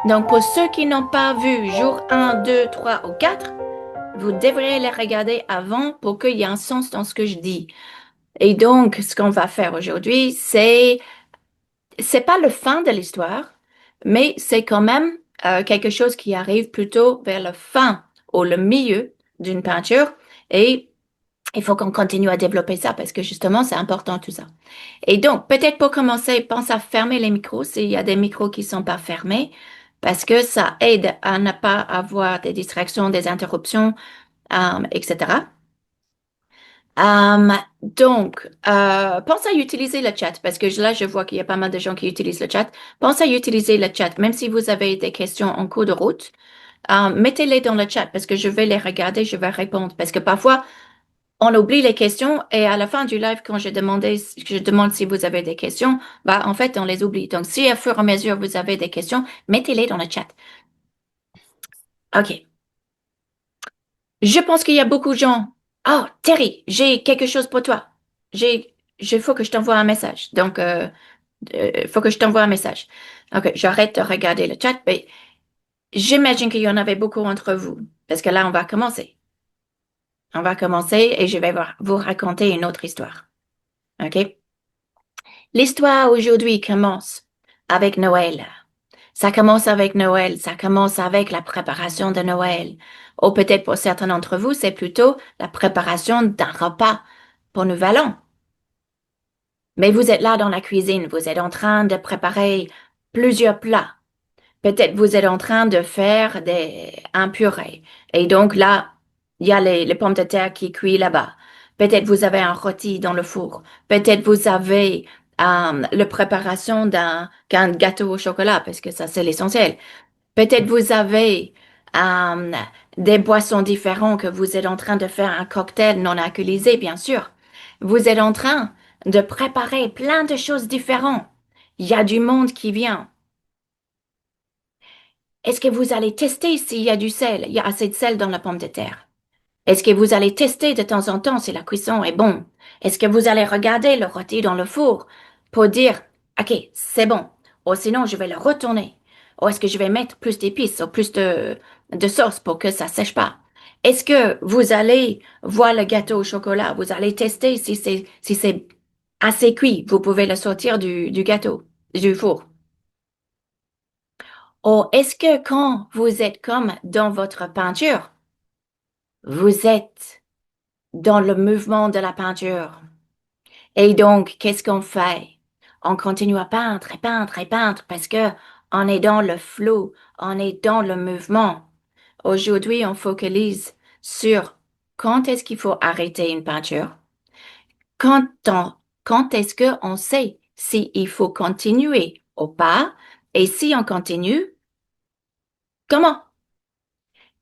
Donc, pour ceux qui n'ont pas vu jour un, 2, 3 ou 4, vous devriez les regarder avant pour qu'il y ait un sens dans ce que je dis. Et donc, ce qu'on va faire aujourd'hui, c'est pas le fin de l'histoire, mais c'est quand même quelque chose qui arrive plutôt vers le fin ou le milieu d'une peinture. Et il faut qu'on continue à développer ça parce que justement, c'est important tout ça. Et donc, peut-être pour commencer, pense à fermer les micros s'il y a des micros qui sont pas fermés parce que ça aide à ne pas avoir des distractions, des interruptions, etc. Pense à utiliser le chat parce que là, je vois qu'il y a pas mal de gens qui utilisent le chat. Pense à utiliser le chat, même si vous avez des questions en cours de route. Mettez-les dans le chat parce que je vais les regarder, je vais répondre. Parce que parfois, on oublie les questions et à la fin du live, quand je demande si vous avez des questions, bah, en fait, on les oublie. Donc, si au fur et à mesure vous avez des questions, mettez-les dans le chat. OK. Je pense qu'il y a beaucoup de gens. Oh, Terry, j'ai quelque chose pour toi. Il faut que je t'envoie un message. Donc, faut que je t'envoie un message. OK, j'arrête de regarder le chat, mais j'imagine qu'il y en avait beaucoup entre vous. Parce que là, on va commencer. On va commencer et je vais vous raconter une autre histoire. OK? L'histoire aujourd'hui commence avec Noël. Ça commence avec Noël, ça commence avec la préparation de Noël. Ou peut-être pour certains d'entre vous, c'est plutôt la préparation d'un repas pour Nouvel An. Mais vous êtes là dans la cuisine, vous êtes en train de préparer plusieurs plats. Peut-être vous êtes en train de faire un purée. Et donc là, il y a les pommes de terre qui cuisent là-bas. Peut-être vous avez un rôti dans le four. Peut-être vous avez la préparation d'un gâteau au chocolat, parce que ça, c'est l'essentiel. Peut-être vous avez euh, des boissons différentes que vous êtes en train de faire un cocktail non alcoolisé, bien sûr. Vous êtes en train de préparer plein de choses différentes. Il y a du monde qui vient. Est-ce que vous allez tester s'il y a du sel, il y a assez de sel dans la pomme de terre? Est-ce que vous allez tester de temps en temps si la cuisson est bonne? Est-ce que vous allez regarder le rôti dans le four pour dire, OK, c'est bon, ou sinon je vais le retourner? Ou est-ce que je vais mettre plus d'épices ou plus de sauce pour que ça sèche pas? Est-ce que vous allez voir le gâteau au chocolat? Vous allez tester si c'est assez cuit. Vous pouvez le sortir du gâteau, du four. Ou est-ce que quand vous êtes comme dans votre peinture, vous êtes dans le mouvement de la peinture? Et donc, qu'est-ce qu'on fait? On continue à peindre et peindre et peindre parce que on est dans le flou, on est dans le mouvement. Aujourd'hui, on focalise sur quand est-ce qu'il faut arrêter une peinture, quand on, quand est-ce qu'on sait s'il faut continuer ou pas, et si on continue, comment?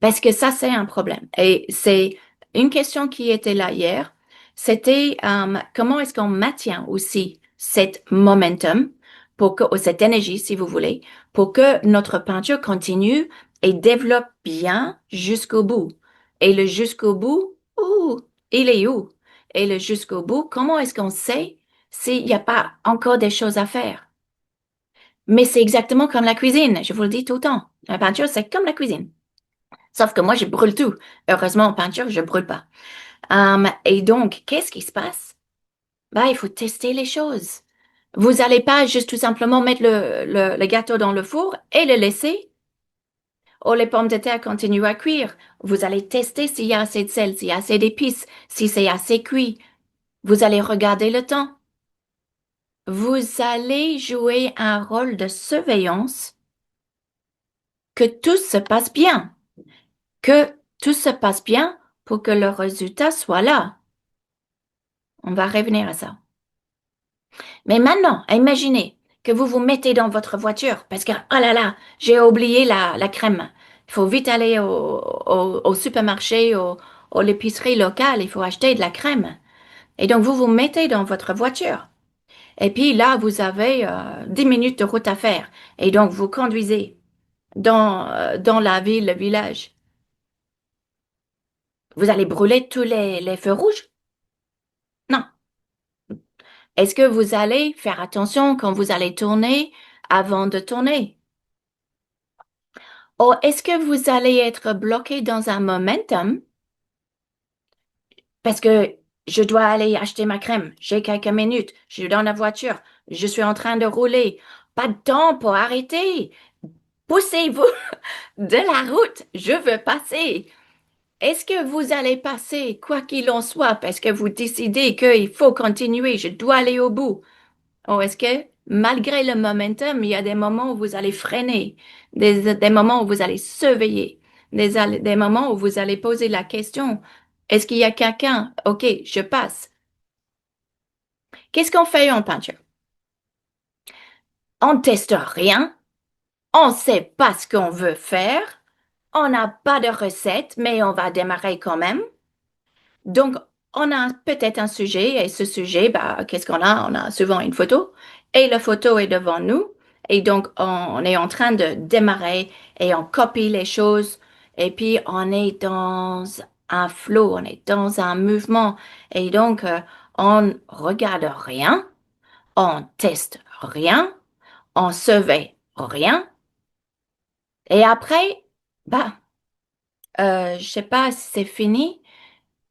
Parce que ça, c'est un problème. Et c'est une question qui était là hier. C'était comment est-ce qu'on maintient aussi cette momentum pour que, ou cette énergie, si vous voulez, pour que notre peinture continue et développe bien jusqu'au bout. Et le jusqu'au bout, il est où? Et le jusqu'au bout, comment est-ce qu'on sait s'il n'y a pas encore des choses à faire? Mais c'est exactement comme la cuisine. Je vous le dis tout le temps. La peinture, c'est comme la cuisine. Sauf que moi, je brûle tout. Heureusement, en peinture, je brûle pas. Et donc, qu'est-ce qui se passe? Bah, il faut tester les choses. Vous n'allez pas juste tout simplement mettre le gâteau dans le four et le laisser. Ou les pommes de terre continuent à cuire. Vous allez tester s'il y a assez de sel, s'il y a assez d'épices, si c'est assez cuit. Vous allez regarder le temps. Vous allez jouer un rôle de surveillance, que tout se passe bien, que tout se passe bien pour que le résultat soit là. On va revenir à ça. Mais maintenant, imaginez que vous vous mettez dans votre voiture parce que, oh là là, j'ai oublié la crème. Il faut vite aller au supermarché, au l'épicerie locale, il faut acheter de la crème. Et donc, vous vous mettez dans votre voiture. Et puis là, vous avez 10 minutes de route à faire. Et donc, vous conduisez dans la ville, le village. Vous allez brûler tous les feux rouges? Non. Est-ce que vous allez faire attention quand vous allez tourner avant de tourner? Ou est-ce que vous allez être bloqué dans un momentum parce que je dois aller acheter ma crème, j'ai quelques minutes, je suis dans la voiture, je suis en train de rouler, pas de temps pour arrêter. Poussez-vous de la route, je veux passer. Est-ce que vous allez passer, quoi qu'il en soit, parce que vous décidez qu'il faut continuer, je dois aller au bout? Ou est-ce que, malgré le momentum, il y a des moments où vous allez freiner, des moments où vous allez surveiller, des moments où vous allez poser la question, est-ce qu'il y a quelqu'un? OK, je passe. Qu'est-ce qu'on fait en peinture? On teste rien, on ne sait pas ce qu'on veut faire, on n'a pas de recette, mais on va démarrer quand même. Donc, on a peut-être un sujet, et ce sujet, bah, qu'est-ce qu'on a? On a souvent une photo, et la photo est devant nous, et donc on est en train de démarrer, et on copie les choses, et puis on est dans un flow, on est dans un mouvement, et donc on regarde rien, on teste rien, on surveille rien, et après, bah, je sais pas si c'est fini.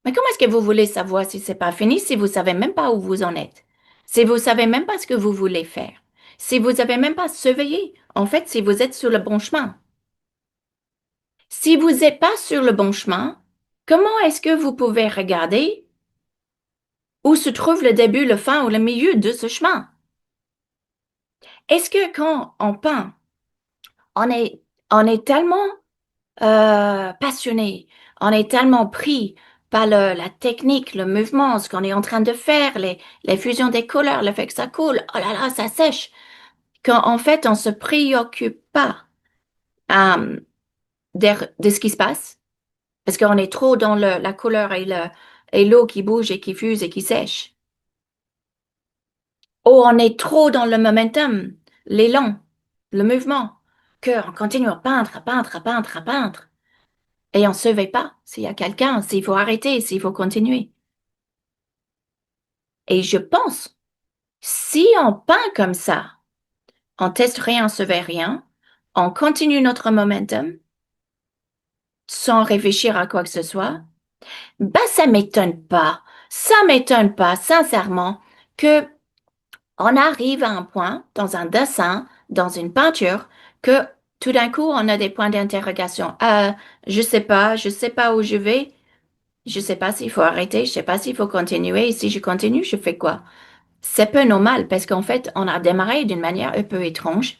Mais comment est-ce que vous voulez savoir si c'est pas fini si vous savez même pas où vous en êtes? Si vous savez même pas ce que vous voulez faire? Si vous avez même pas surveillé, en fait, si vous êtes sur le bon chemin? Si vous n'êtes pas sur le bon chemin, comment est-ce que vous pouvez regarder où se trouve le début, le fin ou le milieu de ce chemin? Est-ce que quand on peint, on est, on est tellement passionné. On est tellement pris par la technique, le mouvement, ce qu'on est en train de faire, les fusions des couleurs, le fait que ça coule, oh là là, ça sèche, qu'en fait, on se préoccupe pas euh, de ce qui se passe, parce qu'on est trop dans la couleur et l'eau qui bouge et qui fuse et qui sèche. Ou on est trop dans le momentum, l'élan, le mouvement, qu'on continue à peindre, à peindre, à peindre, à peindre. Et on ne surveille pas s'il y a quelqu'un, s'il faut arrêter, s'il faut continuer. Et je pense, si on peint comme ça, on teste rien, on surveille rien, on continue notre momentum sans réfléchir à quoi que ce soit, ben ça m'étonne pas, sincèrement, que on arrive à un point dans un dessin, dans une peinture, que tout d'un coup on a des points d'interrogation. Je sais pas où je vais. Je sais pas s'il faut arrêter, je sais pas s'il faut continuer. Et si je continue, je fais quoi? C'est peu normal parce qu'en fait, on a démarré d'une manière un peu étrange.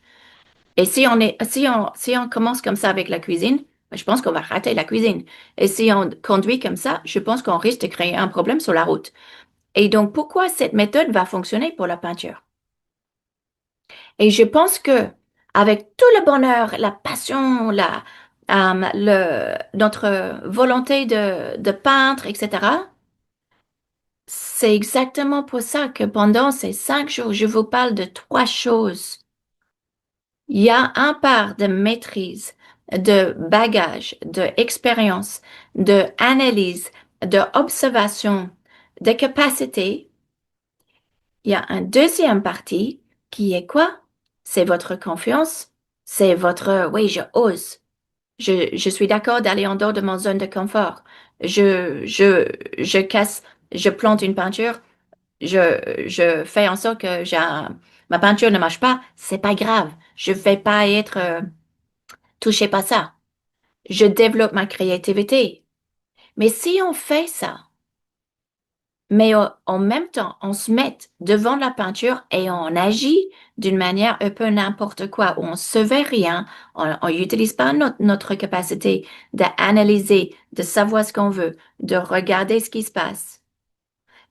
Et si on commence comme ça avec la cuisine, ben, je pense qu'on va rater la cuisine. Et si on conduit comme ça, je pense qu'on risque de créer un problème sur la route. Et donc, pourquoi cette méthode va fonctionner pour la peinture? Et je pense que avec tout le bonheur, la passion, notre volonté de peindre, etc., c'est exactement pour ça que pendant ces 5 jours, je vous parle de trois choses. Il y a un part de maîtrise, de bagage, de expérience, de analyse, de observation, de capacité. Il y a un deuxième partie qui est quoi? C'est votre confiance. C'est votre, oui, je ose. Je suis d'accord d'aller en dehors de mon zone de confort. Je casse, je plante une peinture. Je fais en sorte que ma peinture ne marche pas, c'est pas grave. Je vais pas être touché par ça. Je développe ma créativité. Mais si on fait ça, mais en même temps, on se met devant la peinture et on agit d'une manière un peu n'importe quoi, où on se fait rien, on n'utilise pas notre capacité d'analyser, de savoir ce qu'on veut, de regarder ce qui se passe.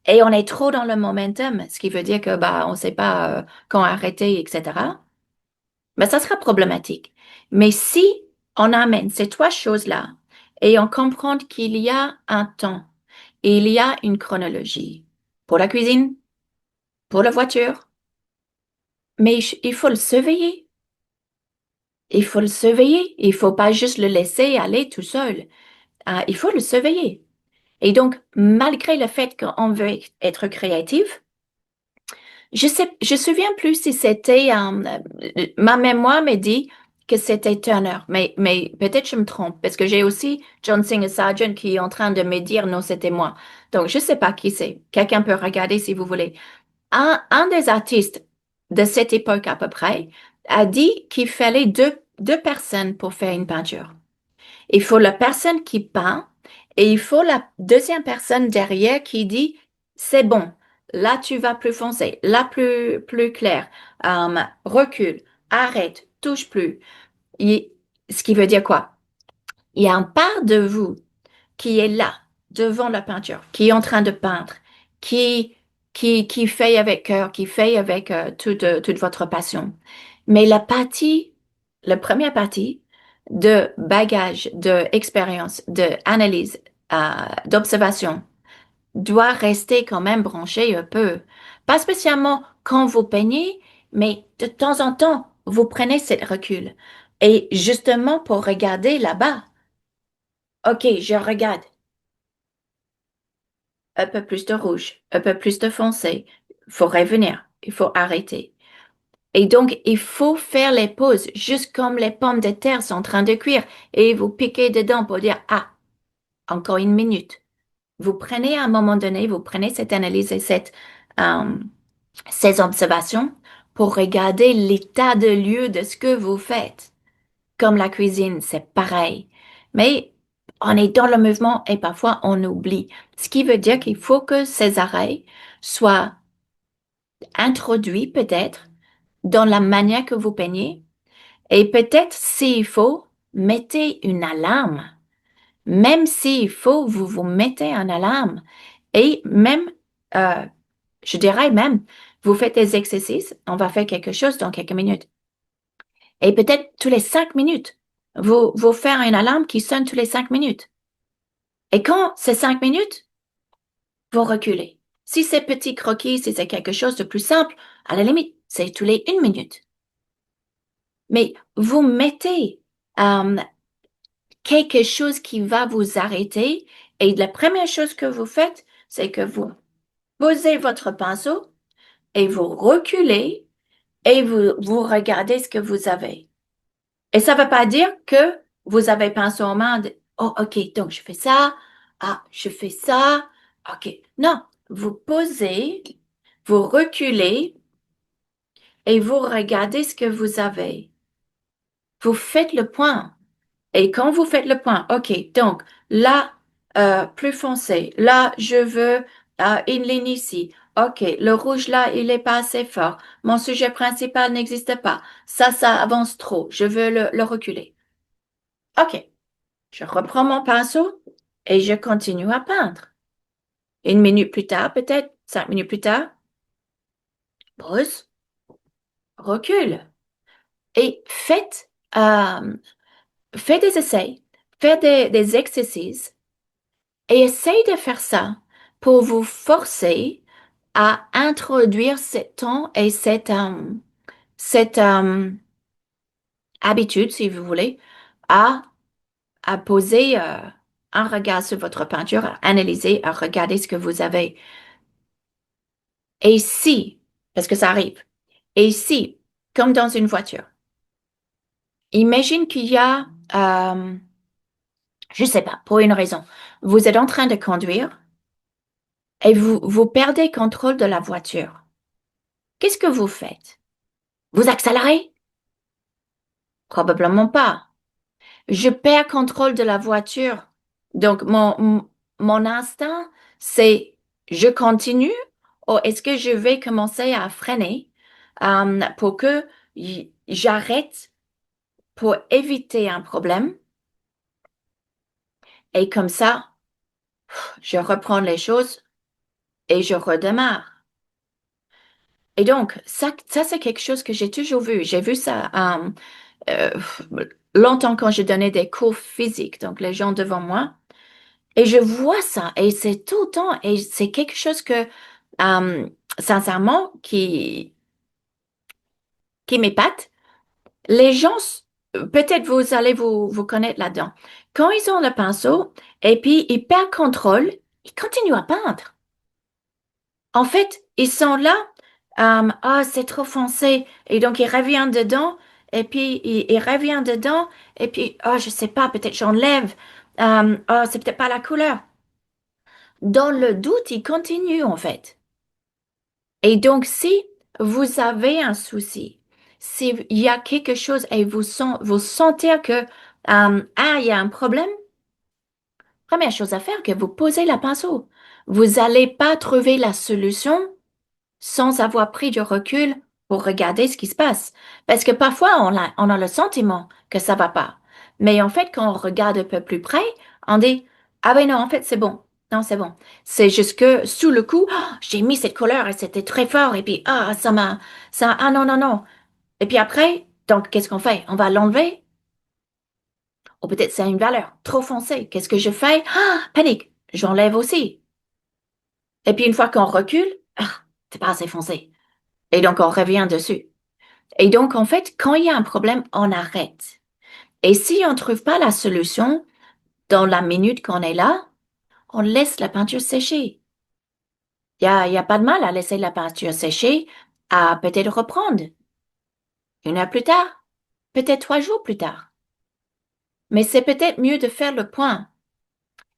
Et on est trop dans le momentum, ce qui veut dire que bah on sait pas quand arrêter, etc. Mais ça sera problématique. Mais si on amène ces trois choses-là et on comprend qu'il y a un temps et il y a une chronologie pour la cuisine, pour la voiture, mais il faut le surveiller. Il faut le surveiller. Il faut pas juste le laisser aller tout seul. Il faut le surveiller. Et donc, malgré le fait qu'on veut être créatif, je sais, je souviens plus si c'était ma mémoire me dit que c'était Turner, mais peut-être je me trompe, parce que j'ai aussi John Singer Sargent qui est en train de me dire non, c'était moi. Donc, je sais pas qui c'est. Quelqu'un peut regarder si vous voulez. Un des artistes de cette époque à peu près a dit qu'il fallait deux personnes pour faire une peinture. Il faut la personne qui peint et il faut la deuxième personne derrière qui dit, c'est bon, là tu vas plus foncé, là plus clair, recule, arrête, touche plus. Il- Ce qui veut dire quoi? Il y a un part de vous qui est là, devant la peinture, qui est en train de peindre, qui, qui fait avec cœur, qui fait avec toute votre passion. Mais la première partie de bagage, de expérience, de analyse, d'observation, doit rester quand même branchée un peu. Pas spécialement quand vous peignez, mais de temps en temps, vous prenez cette recul. Et justement pour regarder là-bas, OK, je regarde. Un peu plus de rouge, un peu plus de foncé. Il faut revenir, il faut arrêter. Et donc, il faut faire les pauses, juste comme les pommes de terre sont en train de cuire, et vous piquez dedans pour dire, ah, encore une minute. Vous prenez à un moment donné, vous prenez cette analyse et euh, ces observations pour regarder l'état de lieu de ce que vous faites. Comme la cuisine, c'est pareil. Mais on est dans le mouvement et parfois on oublie. Ce qui veut dire qu'il faut que ces arrêts soient introduits peut-être dans la manière que vous peignez et peut-être s'il faut, mettez une alarme. Même s'il faut, vous vous mettez une alarme et même, euh, je dirais même, vous faites des exercices, on va faire quelque chose dans quelques minutes. Et peut-être tous les 5 minutes, vous faire une alarme qui sonne tous les 5 minutes. Et quand c'est 5 minutes, vous reculez. Si c'est petit croquis, si c'est quelque chose de plus simple, à la limite, c'est tous les 1 minute. Mais vous mettez euh, quelque chose qui va vous arrêter et la première chose que vous faites, c'est que vous posez votre pinceau et vous reculez et vous regardez ce que vous avez. Et ça ne veut pas dire que vous avez pensé en main de, oh, OK, donc je fais ça, ah, je fais ça, OK. Non, vous posez, vous reculez et vous regardez ce que vous avez. Vous faites le point. Et quand vous faites le point, OK, donc là, plus foncé, là, je veux une ligne ici. OK, le rouge là, il n'est pas assez fort. Mon sujet principal n'existe pas. Ça avance trop. Je veux le reculer. OK. Je reprends mon pinceau et je continue à peindre. 1 minute plus tard, peut-être 5 minutes plus tard, pause, recule et faites des essais, faites des exercices et essayez de faire ça pour vous forcer à introduire ce temps et cette habitude, si vous voulez, à, à poser un regard sur votre peinture, à analyser, à regarder ce que vous avez. Et si, parce que ça arrive, et si, comme dans une voiture, imagine qu'il y a, je sais pas, pour une raison, vous êtes en train de conduire et vous perdez contrôle de la voiture. Qu'est-ce que vous faites? Vous accélérez? Probablement pas. Je perds contrôle de la voiture. Donc, mon instinct, c'est je continue ou est-ce que je vais commencer à freiner pour que j'arrête pour éviter un problème. Et comme ça, je reprends les choses et je redémarre. Et donc, ça c'est quelque chose que j'ai toujours vu. J'ai vu ça euh, longtemps quand je donnais des cours physiques, donc les gens devant moi. Et je vois ça, et c'est tout le temps, et c'est quelque chose que, sincèrement, qui m'épate. Les gens, peut-être vous allez vous connaître là-dedans. Quand ils ont le pinceau et puis ils perdent contrôle, ils continuent à peindre. En fait, ils sont là, ah, c'est trop foncé, et donc ils reviennent dedans et puis il revient dedans, et puis, oh, je sais pas, peut-être j'enlève, oh, c'est peut-être pas la couleur. Dans le doute, il continue en fait. Et donc, si vous avez un souci, s'il y a quelque chose et vous sentez que, il y a un problème, première chose à faire, que vous posez la pinceau. Vous n'allez pas trouver la solution sans avoir pris du recul pour regarder ce qui se passe. Parce que parfois, on a le sentiment que ça va pas. Mais en fait, quand on regarde un peu plus près, on dit, ah ben non, en fait, c'est bon. Non, c'est bon. C'est juste que sous le coup, ah, j'ai mis cette couleur et c'était très fort. Et puis, ah non, non, non. Et puis après, donc, qu'est-ce qu'on fait? On va l'enlever? Ou peut-être c'est une valeur trop foncée. Qu'est-ce que je fais? Ah, panique. J'enlève aussi. Et puis une fois qu'on recule, ah, c'est pas assez foncé. Et donc on revient dessus. Et donc en fait, quand il y a un problème, on arrête. Et si on ne trouve pas la solution dans la minute qu'on est là, on laisse la peinture sécher. Il y a pas de mal à laisser la peinture sécher, à peut-être reprendre 1 heure plus tard, peut-être 3 jours plus tard. Mais c'est peut-être mieux de faire le point.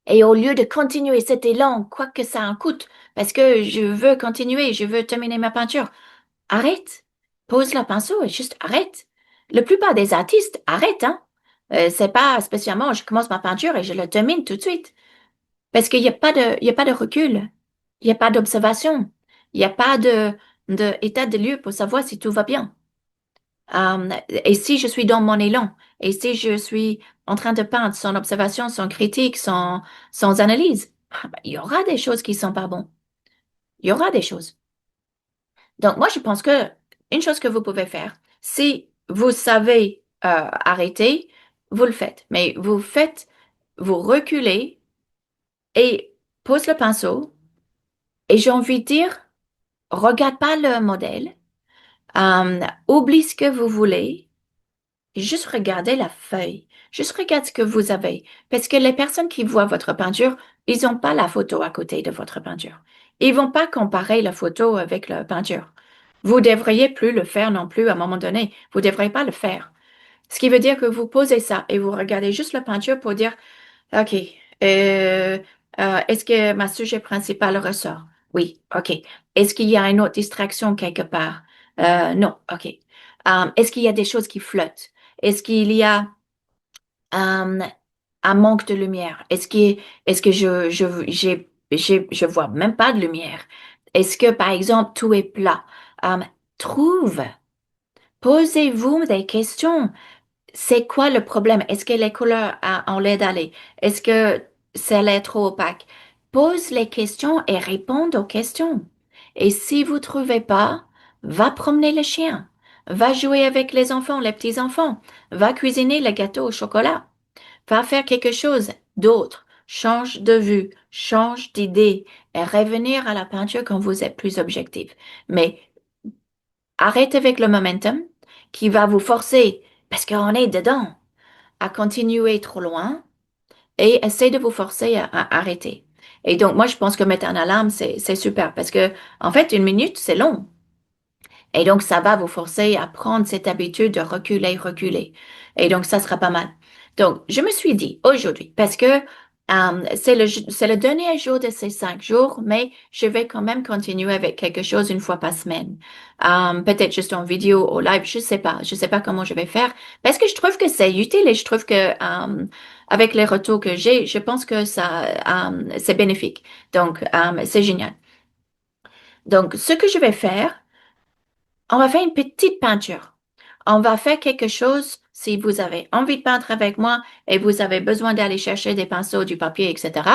Et au lieu de continuer cet élan, quoi que ça en coûte, parce que je veux continuer, je veux terminer ma peinture, arrête. Pose la pinceau et juste arrête. La plupart des artistes arrêtent, hein. C'est pas spécialement, je commence ma peinture et je la termine tout de suite. Parce qu'il y a pas de recul. Il n'y a pas d'observation. Il n'y a pas de état de lieu pour savoir si tout va bien. Et si je suis dans mon élan, et si je suis en train de peindre sans observation, sans critique, sans analyse, il y aura des choses qui sont pas bonnes. Il y aura des choses. Donc, moi, je pense que une chose que vous pouvez faire, si vous savez arrêter, vous le faites. Mais vous faites, vous reculez et pose le pinceau. Et j'ai envie de dire, regarde pas le modèle, oublie ce que vous voulez. Juste regardez la feuille. Juste regarde ce que vous avez. Parce que les personnes qui voient votre peinture, ils n'ont pas la photo à côté de votre peinture. Ils vont pas comparer la photo avec la peinture. Vous devriez plus le faire non plus à un moment donné. Vous ne devriez pas le faire. Ce qui veut dire que vous posez ça et vous regardez juste la peinture pour dire, OK, est-ce que ma sujet principal ressort? Oui, OK. Est-ce qu'il y a une autre distraction quelque part? Non, OK. Est-ce qu'il y a des choses qui flottent? Est-ce qu'il y a euh, un manque de lumière? Est-ce que je vois même pas de lumière? Est-ce que, par exemple, tout est plat? Euh, trouve, posez-vous des questions. C'est quoi le problème? Est-ce que les couleurs ont l'air d'aller? Est-ce que ça l'est trop opaque? Pose les questions et réponds aux questions. Et si vous trouvez pas, va promener le chien. Va jouer avec les enfants, les petits-enfants. Va cuisiner le gâteau au chocolat. Va faire quelque chose d'autre. Change de vue, change d'idée et revenir à la peinture quand vous êtes plus objectif. Mais arrête avec le momentum qui va vous forcer, parce qu'on est dedans, à continuer trop loin et essaie de vous forcer à arrêter. Et donc, moi, je pense que mettre un alarme, c'est super parce que, en fait, 1 minute, c'est long. Et donc, ça va vous forcer à prendre cette habitude de reculer, reculer. Et donc, ça sera pas mal. Donc, je me suis dit aujourd'hui, parce que c'est le dernier jour de ces 5 jours, mais je vais quand même continuer avec quelque chose 1 fois par semaine. Peut-être juste en vidéo, au live, je sais pas. Je sais pas comment je vais faire, parce que je trouve que c'est utile et je trouve que avec les retours que j'ai, je pense que ça, c'est bénéfique. Donc, c'est génial. Donc, ce que je vais faire, on va faire une petite peinture. On va faire quelque chose, si vous avez envie de peindre avec moi et vous avez besoin d'aller chercher des pinceaux, du papier, etc.,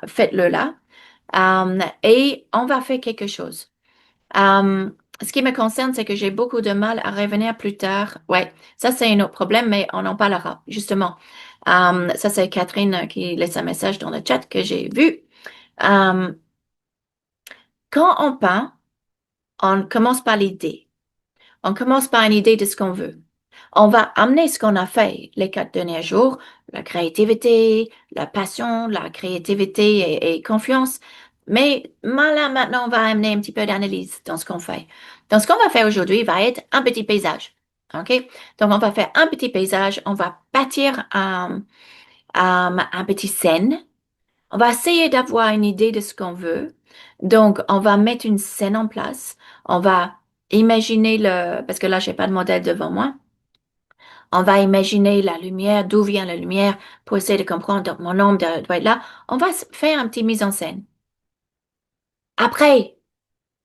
faites-le là. Et on va faire quelque chose. Ce qui me concerne, c'est que j'ai beaucoup de mal à revenir plus tard. Ouais, ça c'est un autre problème, mais on en parlera, justement. Ça c'est Catherine qui laisse un message dans le chat que j'ai vu. Um, quand on peint, on commence par l'idée. On commence par une idée de ce qu'on veut. On va amener ce qu'on a fait les 4 derniers jours, la créativité, la passion, la créativité et confiance. Mais là, maintenant, on va amener un petit peu d'analyse dans ce qu'on fait. Donc, ce qu'on va faire aujourd'hui va être un petit paysage. OK? Donc, on va faire un petit paysage, on va bâtir un petit scène. On va essayer d'avoir une idée de ce qu'on veut. Donc, on va mettre une scène en place. On va imaginer parce que là, j'ai pas de modèle devant moi. On va imaginer la lumière, d'où vient la lumière pour essayer de comprendre. Donc, mon ombre doit être là. On va faire un petit mise en scène. Après,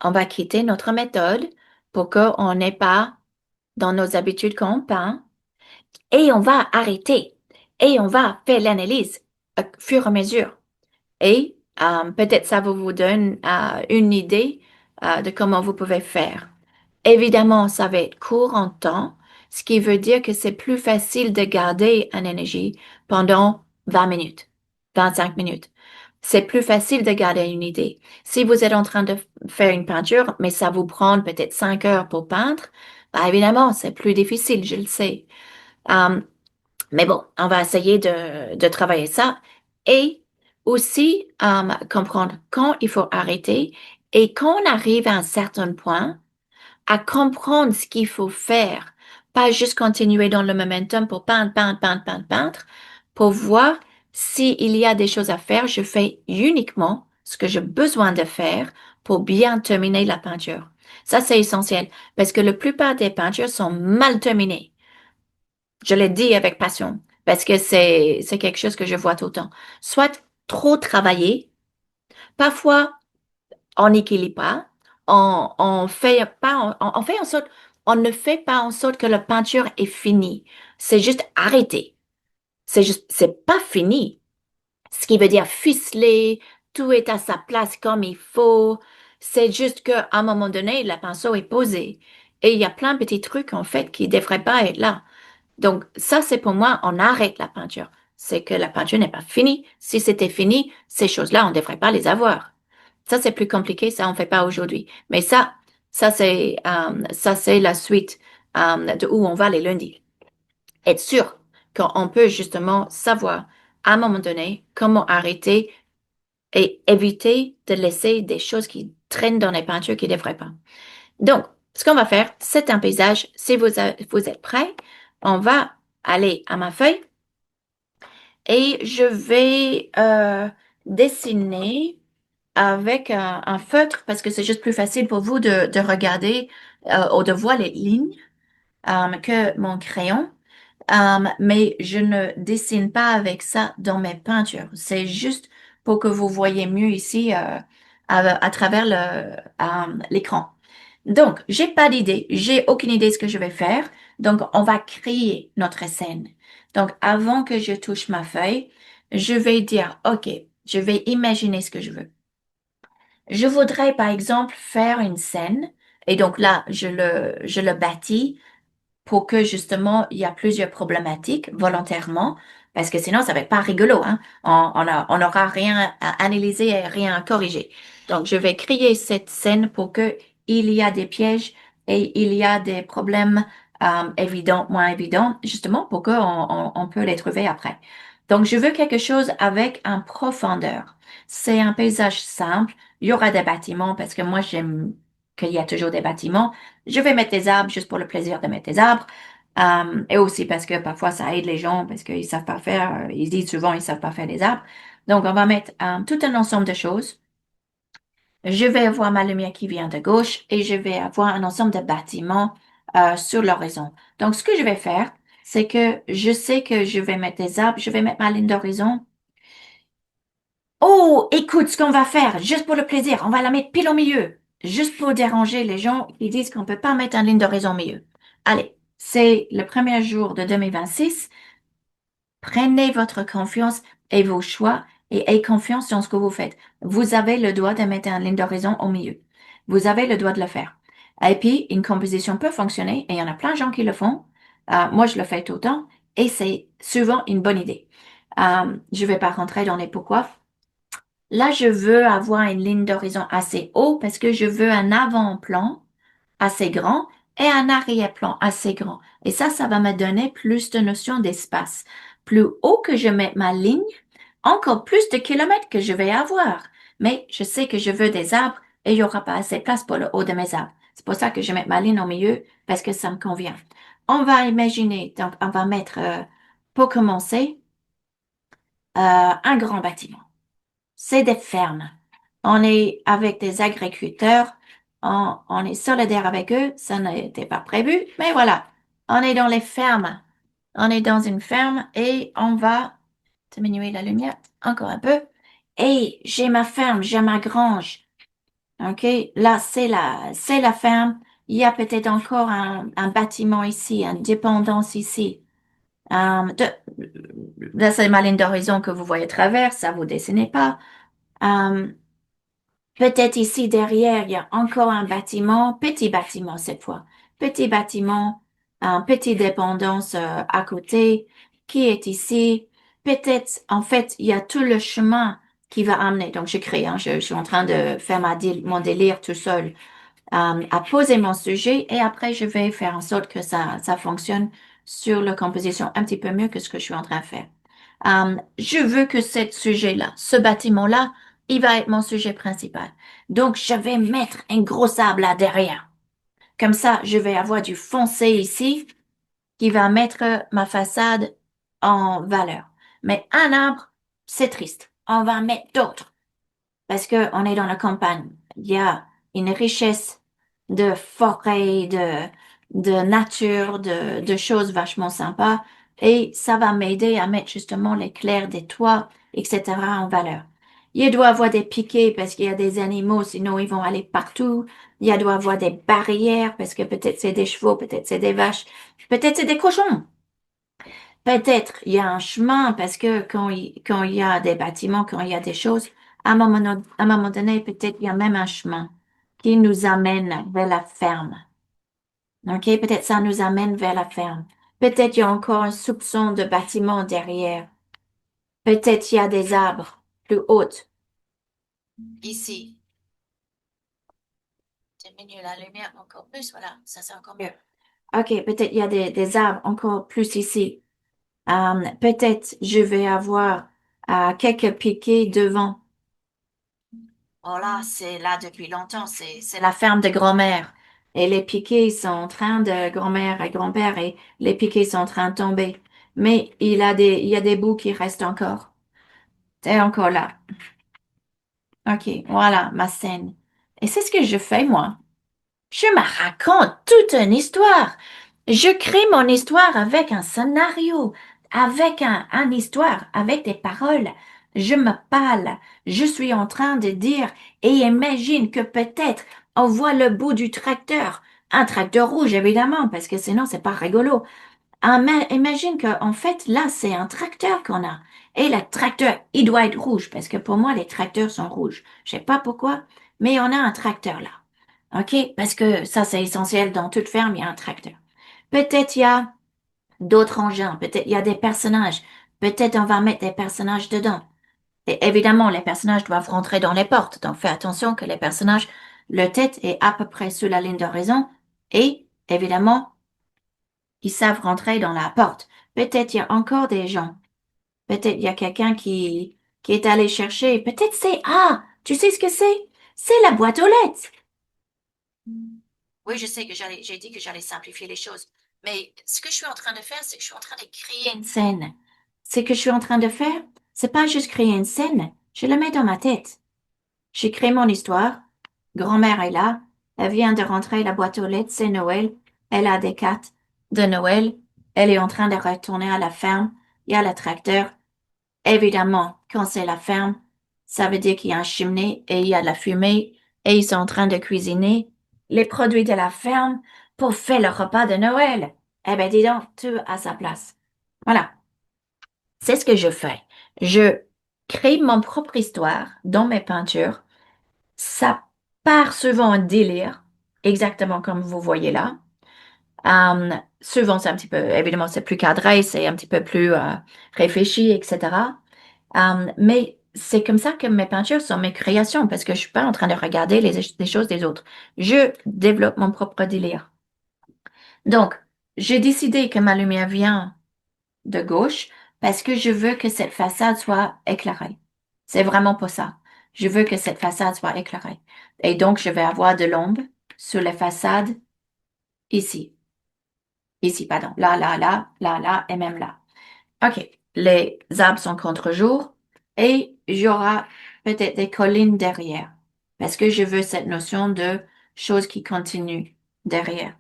on va quitter notre méthode pour qu'on n'ait pas dans nos habitudes qu'on peint et on va arrêter et on va faire l'analyse au fur et à mesure. Et peut-être ça vous donne une idée de comment vous pouvez faire. Évidemment, ça va être court en temps, ce qui veut dire que c'est plus facile de garder une énergie pendant 20 minutes, 25 minutes. C'est plus facile de garder une idée. Si vous êtes en train de faire une peinture, mais ça vous prend peut-être 5 heures pour peindre, bah évidemment, c'est plus difficile, je le sais. Euh, mais bon, on va essayer de travailler ça et aussi comprendre quand il faut arrêter et quand on arrive à un certain point, à comprendre ce qu'il faut faire, pas juste continuer dans le momentum pour peindre, peindre, peindre, peindre, peindre, pour voir s'il y a des choses à faire, je fais uniquement ce que j'ai besoin de faire pour bien terminer la peinture. Ça, c'est essentiel parce que la plupart des peintures sont mal terminées. Je le dis avec passion parce que c'est quelque chose que je vois tout le temps. Soit trop travaillé, parfois on n'équilibre pas, on fait pas, on fait en sorte, on ne fait pas en sorte que la peinture est finie. C'est juste arrêté. C'est pas fini. Ce qui veut dire ficelé, tout est à sa place comme il faut. C'est juste qu'à un moment donné, la pinceau est posée. Et il y a plein de petits trucs, en fait, qui ne devraient pas être là. Donc, ça, c'est pour moi, on arrête la peinture. C'est que la peinture n'est pas finie. Si c'était fini, ces choses-là, on ne devrait pas les avoir. Ça, c'est plus compliqué, ça, on ne fait pas aujourd'hui. Mais ça, c'est la suite de où on va les lundis. Être sûr qu'on peut justement savoir à un moment donné comment arrêter et éviter de laisser des choses qui traînent dans les peintures qui ne devraient pas. Donc, ce qu'on va faire, c'est un paysage. Si vous êtes prêts, on va aller à ma feuille et je vais dessiner avec un feutre parce que c'est juste plus facile pour vous de regarder ou de voir les lignes que mon crayon. Mais je ne dessine pas avec ça dans mes peintures. C'est juste pour que vous voyez mieux ici à travers l'écran. Donc, j'ai pas d'idée, j'ai aucune idée de ce que je vais faire. Donc, on va créer notre scène. Donc, avant que je touche ma feuille, je vais dire, OK, je vais imaginer ce que je veux. Je voudrais, par exemple, faire une scène. Et donc là, je le bâtis pour que justement il y a plusieurs problématiques volontairement, parce que sinon ça va être pas rigolo, hein. On n'aura rien à analyser et rien à corriger. Donc je vais créer cette scène pour que il y a des pièges et il y a des problèmes évidents, moins évidents, justement pour qu'on on peut les trouver après. Donc je veux quelque chose avec un profondeur. C'est un paysage simple. Il y aura des bâtiments parce que moi j'aime qu'il y a toujours des bâtiments. Je vais mettre des arbres juste pour le plaisir de mettre des arbres. Et aussi parce que parfois ça aide les gens parce qu'ils savent pas faire, ils disent souvent ils savent pas faire des arbres. Donc on va mettre tout un ensemble de choses. Je vais avoir ma lumière qui vient de gauche et je vais avoir un ensemble de bâtiments sur l'horizon. Donc ce que je vais faire, c'est que je sais que je vais mettre des arbres, je vais mettre ma ligne d'horizon. Oh, écoute, ce qu'on va faire, juste pour le plaisir, on va la mettre pile au milieu, juste pour déranger les gens qui disent qu'on peut pas mettre une ligne d'horizon au milieu. Allez, c'est le premier jour de 2026. Prenez votre confiance et vos choix et ayez confiance dans ce que vous faites. Vous avez le droit de mettre une ligne d'horizon au milieu. Vous avez le droit de le faire. Et puis, une composition peut fonctionner et il y en a plein de gens qui le font. Moi, je le fais tout le temps et c'est souvent une bonne idée. Je vais pas rentrer dans les pourquoi. Là, je veux avoir une ligne d'horizon assez haut parce que je veux un avant-plan assez grand et un arrière-plan assez grand. Et ça va me donner plus de notion d'espace. Plus haut que je mets ma ligne, encore plus de kilomètres que je vais avoir. Mais je sais que je veux des arbres et il n'y aura pas assez de place pour le haut de mes arbres. C'est pour ça que je mets ma ligne au milieu parce que ça me convient. On va imaginer, donc on va mettre, pour commencer, un grand bâtiment. C'est des fermes. On est avec des agriculteurs, on est solidaire avec eux, ça n'était pas prévu, mais voilà, on est dans les fermes. On est dans une ferme et on va diminuer la lumière encore un peu. Et j'ai ma ferme, j'ai ma grange. OK? Là, c'est la ferme. Il y a peut-être encore un bâtiment ici, une dépendance ici. Là, c'est ma ligne d'horizon que vous voyez à travers, ça vous dessinez pas. Euh, Peut-être ici derrière, il y a encore un bâtiment, petit bâtiment cette fois. Petit bâtiment, un petit dépendance à côté qui est ici. Peut-être, en fait, il y a tout le chemin qui va amener. Donc, j'écris, hein, je suis en train de faire mon délire tout seul, à poser mon sujet et après, je vais faire en sorte que ça fonctionne sur la composition un petit peu mieux que ce que je suis en train de faire. Je veux que ce sujet-là, ce bâtiment-là, il va être mon sujet principal. Donc, je vais mettre un gros sable là derrière. Comme ça, je vais avoir du foncé ici qui va mettre ma façade en valeur. Mais un arbre, c'est triste. On va en mettre d'autres parce que on est dans la campagne. Il y a une richesse de forêt, de nature, de choses vachement sympas et ça va m'aider à mettre justement l'éclair des toits, etc. en valeur. Il doit y avoir des piquets parce qu'il y a des animaux, sinon ils vont aller partout. Il doit y avoir des barrières parce que peut-être c'est des chevaux, peut-être c'est des vaches, peut-être c'est des cochons. Peut-être il y a un chemin parce que quand il y a des bâtiments, quand il y a des choses, à un moment donné, peut-être il y a même un chemin qui nous amène vers la ferme. OK? Peut-être ça nous amène vers la ferme. Peut-être il y a encore un soupçon de bâtiment derrière. Peut-être il y a des arbres plus hautes. Ici. Diminue la lumière encore plus. Voilà, ça c'est encore mieux. OK, peut-être il y a des arbres encore plus ici. Peut-être je vais avoir quelques piquets devant. Oh là, c'est là depuis longtemps, c'est la ferme de grand-mère. Et les piquets sont en train de grand-mère et grand-père et les piquets sont en train de tomber. Mais il y a des bouts qui restent encore. C'est encore là. OK, voilà ma scène. Et c'est ce que je fais, moi. Je me raconte toute une histoire. Je crée mon histoire avec un scénario, avec un histoire, avec des paroles. Je me parle. Je suis en train de dire et imagine que peut-être on voit le bout du tracteur. Un tracteur rouge, évidemment, parce que sinon c'est pas rigolo. Imagine que en fait, là, c'est un tracteur qu'on a. Et le tracteur, il doit être rouge, parce que pour moi, les tracteurs sont rouges. Je sais pas pourquoi, mais on a un tracteur là. OK? Parce que ça, c'est essentiel. Dans toute ferme, il y a un tracteur. Peut-être il y a d'autres engins. Peut-être il y a des personnages. Peut-être on va mettre des personnages dedans. Et évidemment, les personnages doivent rentrer dans les portes. Donc, fais attention que les personnages, leur tête est à peu près sous la ligne d'horizon. Et évidemment, ils savent rentrer dans la porte. Peut-être il y a encore des gens. Peut-être il y a quelqu'un qui est allé chercher. Peut-être tu sais ce que c'est? C'est la boîte aux lettres. Oui, je sais que j'ai dit que j'allais simplifier les choses. Mais ce que je suis en train de faire, c'est que je suis en train de créer une scène. Ce que je suis en train de faire, c'est pas juste créer une scène. Je le mets dans ma tête. J'ai créé mon histoire. Grand-mère est là. Elle vient de rentrer la boîte aux lettres. C'est Noël. Elle a des cartes de Noël. Elle est en train de retourner à la ferme. Il y a le tracteur. Évidemment, quand c'est la ferme, ça veut dire qu'il y a un cheminée et il y a de la fumée et ils sont en train de cuisiner les produits de la ferme pour faire le repas de Noël. Eh ben, dis donc, tout à sa place. Voilà. C'est ce que je fais. Je crée mon propre histoire dans mes peintures. Ça part souvent en délire, exactement comme vous voyez là. Souvent, c'est un petit peu, évidemment, c'est plus cadré, c'est un petit peu plus réfléchi, etc. Mais c'est comme ça que mes peintures sont mes créations, parce que je suis pas en train de regarder les choses des autres. Je développe mon propre délire. Donc, j'ai décidé que ma lumière vient de gauche parce que je veux que cette façade soit éclairée. C'est vraiment pas ça. Je veux que cette façade soit éclairée. Et donc, je vais avoir de l'ombre sur la façade ici. Ici, pardon. Là, là, là, là, là, et même là. OK. Les arbres sont contre-jour et j'aurai peut-être des collines derrière. Parce que je veux cette notion de choses qui continuent derrière.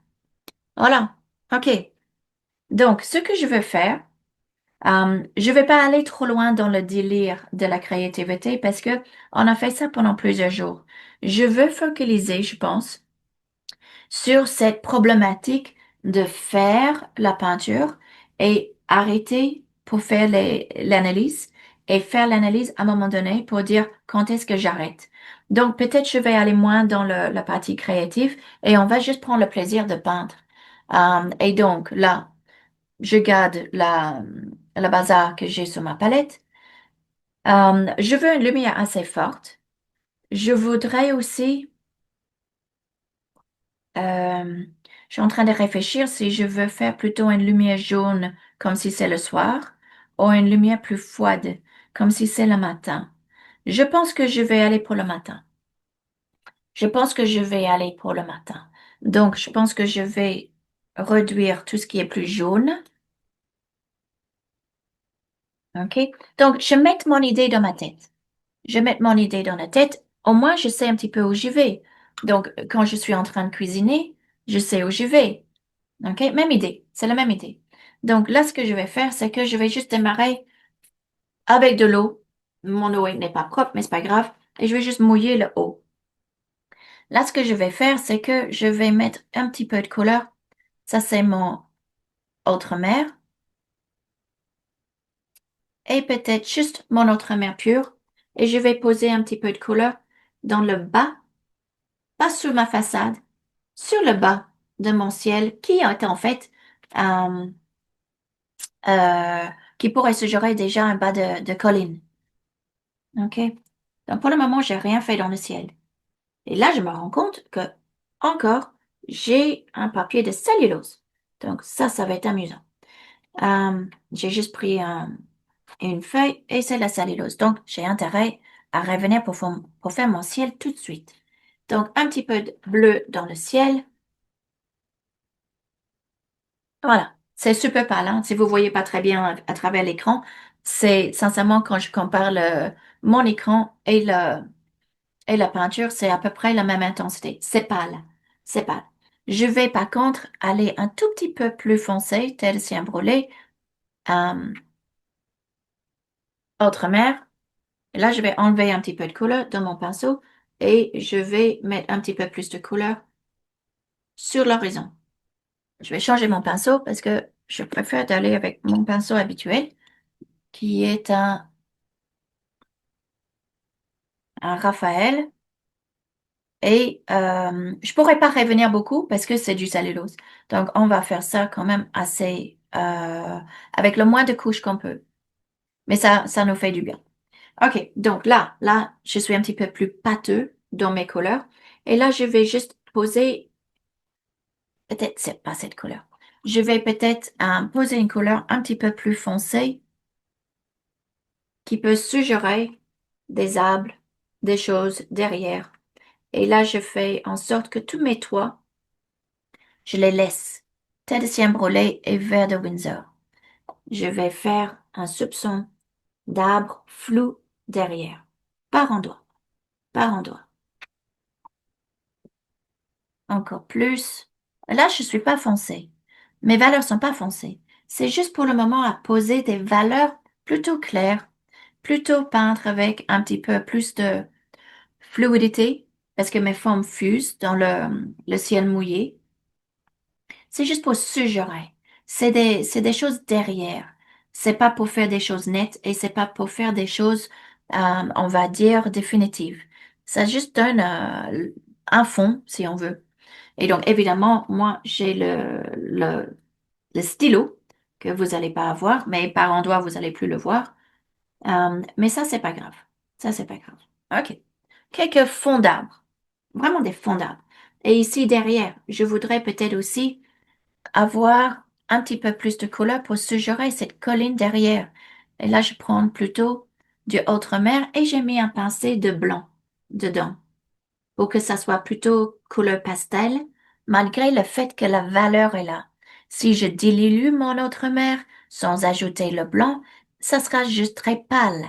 Voilà. OK. Donc, ce que je veux faire, je vais pas aller trop loin dans le délire de la créativité parce que on a fait ça pendant plusieurs jours. Je veux focaliser, je pense, sur cette problématique de faire la peinture et arrêter pour faire l'analyse et faire l'analyse à un moment donné pour dire quand est-ce que j'arrête. Donc peut-être je vais aller moins dans la partie créative et on va juste prendre le plaisir de peindre. Et donc là, je garde la bazar que j'ai sur ma palette. Je veux une lumière assez forte. Je voudrais aussi Euh, je suis en train de réfléchir si je veux faire plutôt une lumière jaune comme si c'est le soir ou une lumière plus froide comme si c'est le matin. Je pense que je vais aller pour le matin. Je pense que je vais aller pour le matin. Donc, je pense que je vais réduire tout ce qui est plus jaune. OK? Donc, je mets mon idée dans ma tête. Je mets mon idée dans la tête. Au moins, je sais un petit peu où je vais. Donc, quand je suis en train de cuisiner, je sais où je vais. OK? Même idée. C'est la même idée. Donc là, ce que je vais faire, c'est que je vais juste démarrer avec de l'eau. Mon eau n'est pas propre, mais c'est pas grave. Et je vais juste mouiller le haut. Là, ce que je vais faire, c'est que je vais mettre un petit peu de couleur. Ça, c'est mon autre mer. Et peut-être juste mon autre mer pure. Et je vais poser un petit peu de couleur dans le bas, pas sur ma façade, sur le bas de mon ciel, qui est en fait euh, euh, qui pourrait suggérer déjà un bas de colline. OK? Donc, pour le moment, j'ai rien fait dans le ciel. Et là, je me rends compte que, encore, j'ai un papier de cellulose. Donc, ça va être amusant. J'ai juste pris une feuille et c'est la cellulose. Donc, j'ai intérêt à revenir pour faire mon ciel tout de suite. Donc, un petit peu de bleu dans le ciel. Voilà. C'est super pâle, hein. Si vous voyez pas très bien à travers l'écran, c'est sincèrement quand je compare mon écran et la peinture, c'est à peu près la même intensité. C'est pâle. C'est pâle. Je vais par contre aller un tout petit peu plus foncé, tel si un brûlé, euh, autre mer. Là, je vais enlever un petit peu de couleur dans mon pinceau et je vais mettre un petit peu plus de couleur sur l'horizon. Je vais changer mon pinceau parce que je préfère d'aller avec mon pinceau habituel, qui est un Raphaël. Et je pourrais pas revenir beaucoup parce que c'est du cellulose. Donc, on va faire ça quand même assez avec le moins de couches qu'on peut. Mais ça nous fait du bien. OK, donc là, je suis un petit peu plus pâteux dans mes couleurs. Et là, je vais juste poser, peut-être c'est pas cette couleur. Je vais peut-être poser une couleur un petit peu plus foncée qui peut suggérer des arbres, des choses derrière. Et là, je fais en sorte que tous mes toits je les laisse. Tel chien brûlé et vert de Windsor. Je vais faire un soupçon d'arbre flou derrière. Par endroit, par endroit. Encore plus. Là, je suis pas foncée. Mes valeurs sont pas foncées. C'est juste pour le moment à poser des valeurs plutôt claires, plutôt peindre avec un petit peu plus de fluidité, parce que mes formes fusent dans le ciel mouillé. C'est juste pour suggérer. C'est des choses derrière. C'est pas pour faire des choses nettes et c'est pas pour faire des choses, on va dire, définitives. Ça juste donne un fond, si on veut. Et donc, évidemment, moi, j'ai le stylo que vous n'allez pas avoir, mais par endroits, vous n'allez plus le voir. Mais ça, c'est pas grave. Ça, c'est pas grave. OK. Quelques fonds d'arbres. Vraiment des fonds d'arbres. Et ici, derrière, je voudrais peut-être aussi avoir un petit peu plus de couleur pour suggérer cette colline derrière. Et là, je prends plutôt du mer et j'ai mis un pincé de blanc dedans pour que ça soit plutôt couleur pastel, malgré le fait que la valeur est là. Si je dilue mon autre mère sans ajouter le blanc, ça sera juste très pâle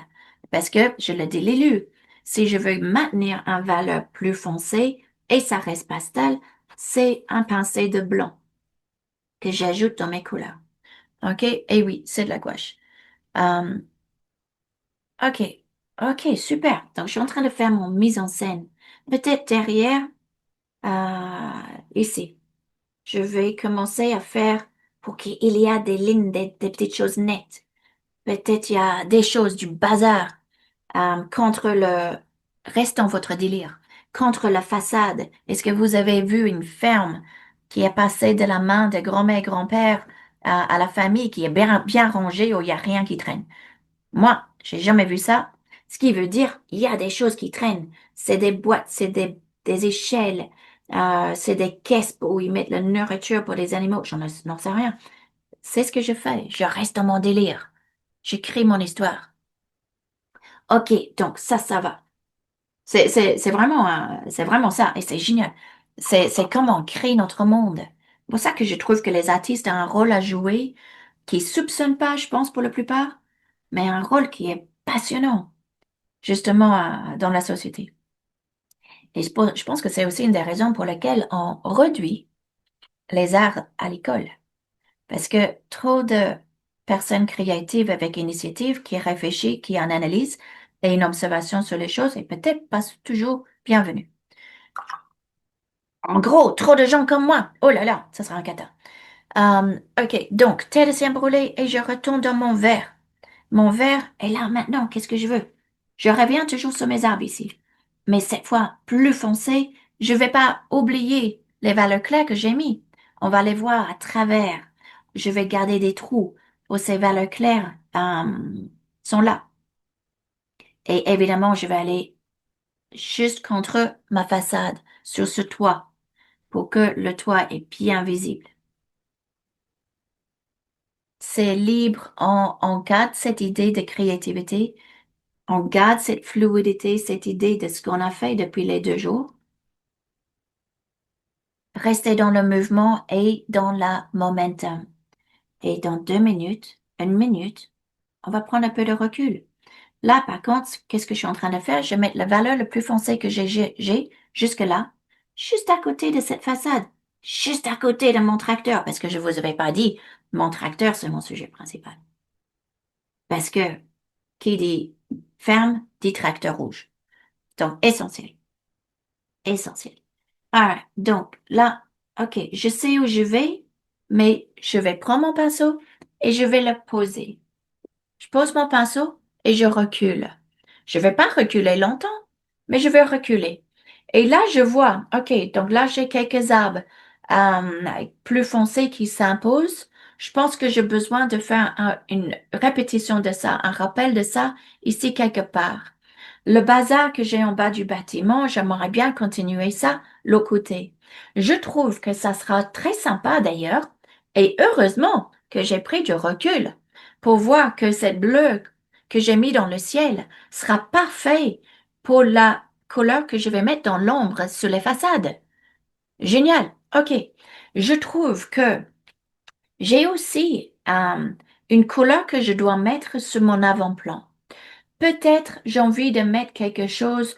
parce que je le dilue. Si je veux maintenir un valeur plus foncé et ça reste pastel, c'est un pincé de blanc que j'ajoute dans mes couleurs. OK? Et oui, c'est de la gouache. Euh, OK. OK, super. Donc, je suis en train de faire mon mise en scène. Peut-être derrière, ici. Je vais commencer à faire pour qu'il y ait des lignes, des petites choses nettes. Peut-être il y a des choses, du bazar, contre le... Reste dans votre délire. Contre la façade. Est-ce que vous avez vu une ferme qui est passée de la main de grand-mère et grand-père à la famille qui est bien rangée où il n'y a rien qui traîne? Moi, j'ai jamais vu ça. Ce qui veut dire, il y a des choses qui traînent. C'est des boîtes, c'est des échelles, c'est des caisses où ils mettent la nourriture pour les animaux. N'en sais rien. C'est ce que je fais. Je reste dans mon délire. J'écris mon histoire. OK, donc ça va. C'est vraiment ça. Et c'est génial. C'est comment on crée notre monde. C'est pour ça que je trouve que les artistes ont un rôle à jouer qui soupçonnent pas, je pense, pour la plupart, mais un rôle qui est passionnant justement dans la société. Et je pense que c'est aussi une des raisons pour lesquelles on réduit les arts à l'école. Parce que trop de personnes créatives avec initiative qui réfléchissent, qui en analysent et une observation sur les choses est peut-être pas toujours bienvenue. En gros, trop de gens comme moi. Oh là là, ça sera un cata. OK, donc, thé de cien brûlé et je retourne dans mon verre. Mon verre est là maintenant. Qu'est-ce que je veux? Je reviens toujours sur mes arbres ici. Mais cette fois, plus foncé, je vais pas oublier les valeurs claires que j'ai mis. On va les voir à travers. Je vais garder des trous où ces valeurs claires sont là. Et évidemment, je vais aller juste contre ma façade, sur ce toit, pour que le toit est bien visible. C'est libre, on garde cette idée de créativité. On garde cette fluidité, cette idée de ce qu'on a fait depuis les 2 jours. Rester dans le mouvement et dans la momentum. Et dans 2 minutes, 1 minute, on va prendre un peu de recul. Là, par contre, qu'est-ce que je suis en train de faire? Je vais mettre la valeur le plus foncée que j'ai jusque-là, juste à côté de cette façade, juste à côté de mon tracteur, parce que je vous avais pas dit, mon tracteur, c'est mon sujet principal. Parce que qui dit ferme dit tracteur rouge. Donc, essentiel, essentiel. Alright, donc là, OK, je sais où je vais, mais je vais prendre mon pinceau et je vais le poser. Je pose mon pinceau et je recule. Je vais pas reculer longtemps, mais je vais reculer. Et là, je vois, OK, donc là, j'ai quelques arbres plus foncés qui s'imposent. Je pense que j'ai besoin de faire une répétition de ça, un rappel de ça ici quelque part. Le bazar que j'ai en bas du bâtiment, j'aimerais bien continuer ça l'autre côté. Je trouve que ça sera très sympa d'ailleurs, et heureusement que j'ai pris du recul pour voir que cette bleue que j'ai mis dans le ciel sera parfait pour la couleur que je vais mettre dans l'ombre sur les façades. Génial. OK. Je trouve que j'ai aussi une couleur que je dois mettre sur mon avant-plan. Peut-être j'ai envie de mettre quelque chose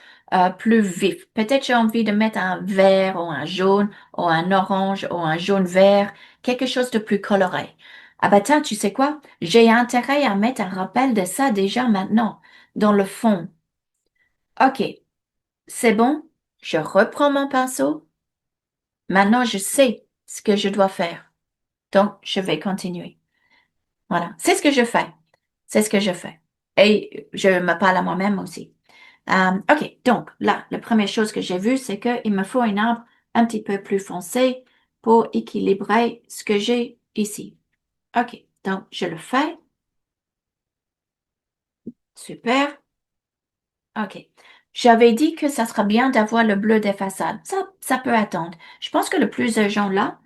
plus vif. Peut-être j'ai envie de mettre un vert ou un jaune ou un orange ou un jaune vert, quelque chose de plus coloré. Ah bah tiens, tu sais quoi? J'ai intérêt à mettre un rappel de ça déjà maintenant, dans le fond. OK, c'est bon. Je reprends mon pinceau. Maintenant, je sais ce que je dois faire. Donc, je vais continuer. Voilà, c'est ce que je fais. C'est ce que je fais. Et je me parle à moi-même aussi. OK, donc là, la première chose que j'ai vue, c'est qu'il me faut un arbre un petit peu plus foncé pour équilibrer ce que j'ai ici. OK, donc je le fais. Super. OK. J'avais dit que ça sera bien d'avoir le bleu des façades. Ça peut attendre. Je pense que le plus urgent là,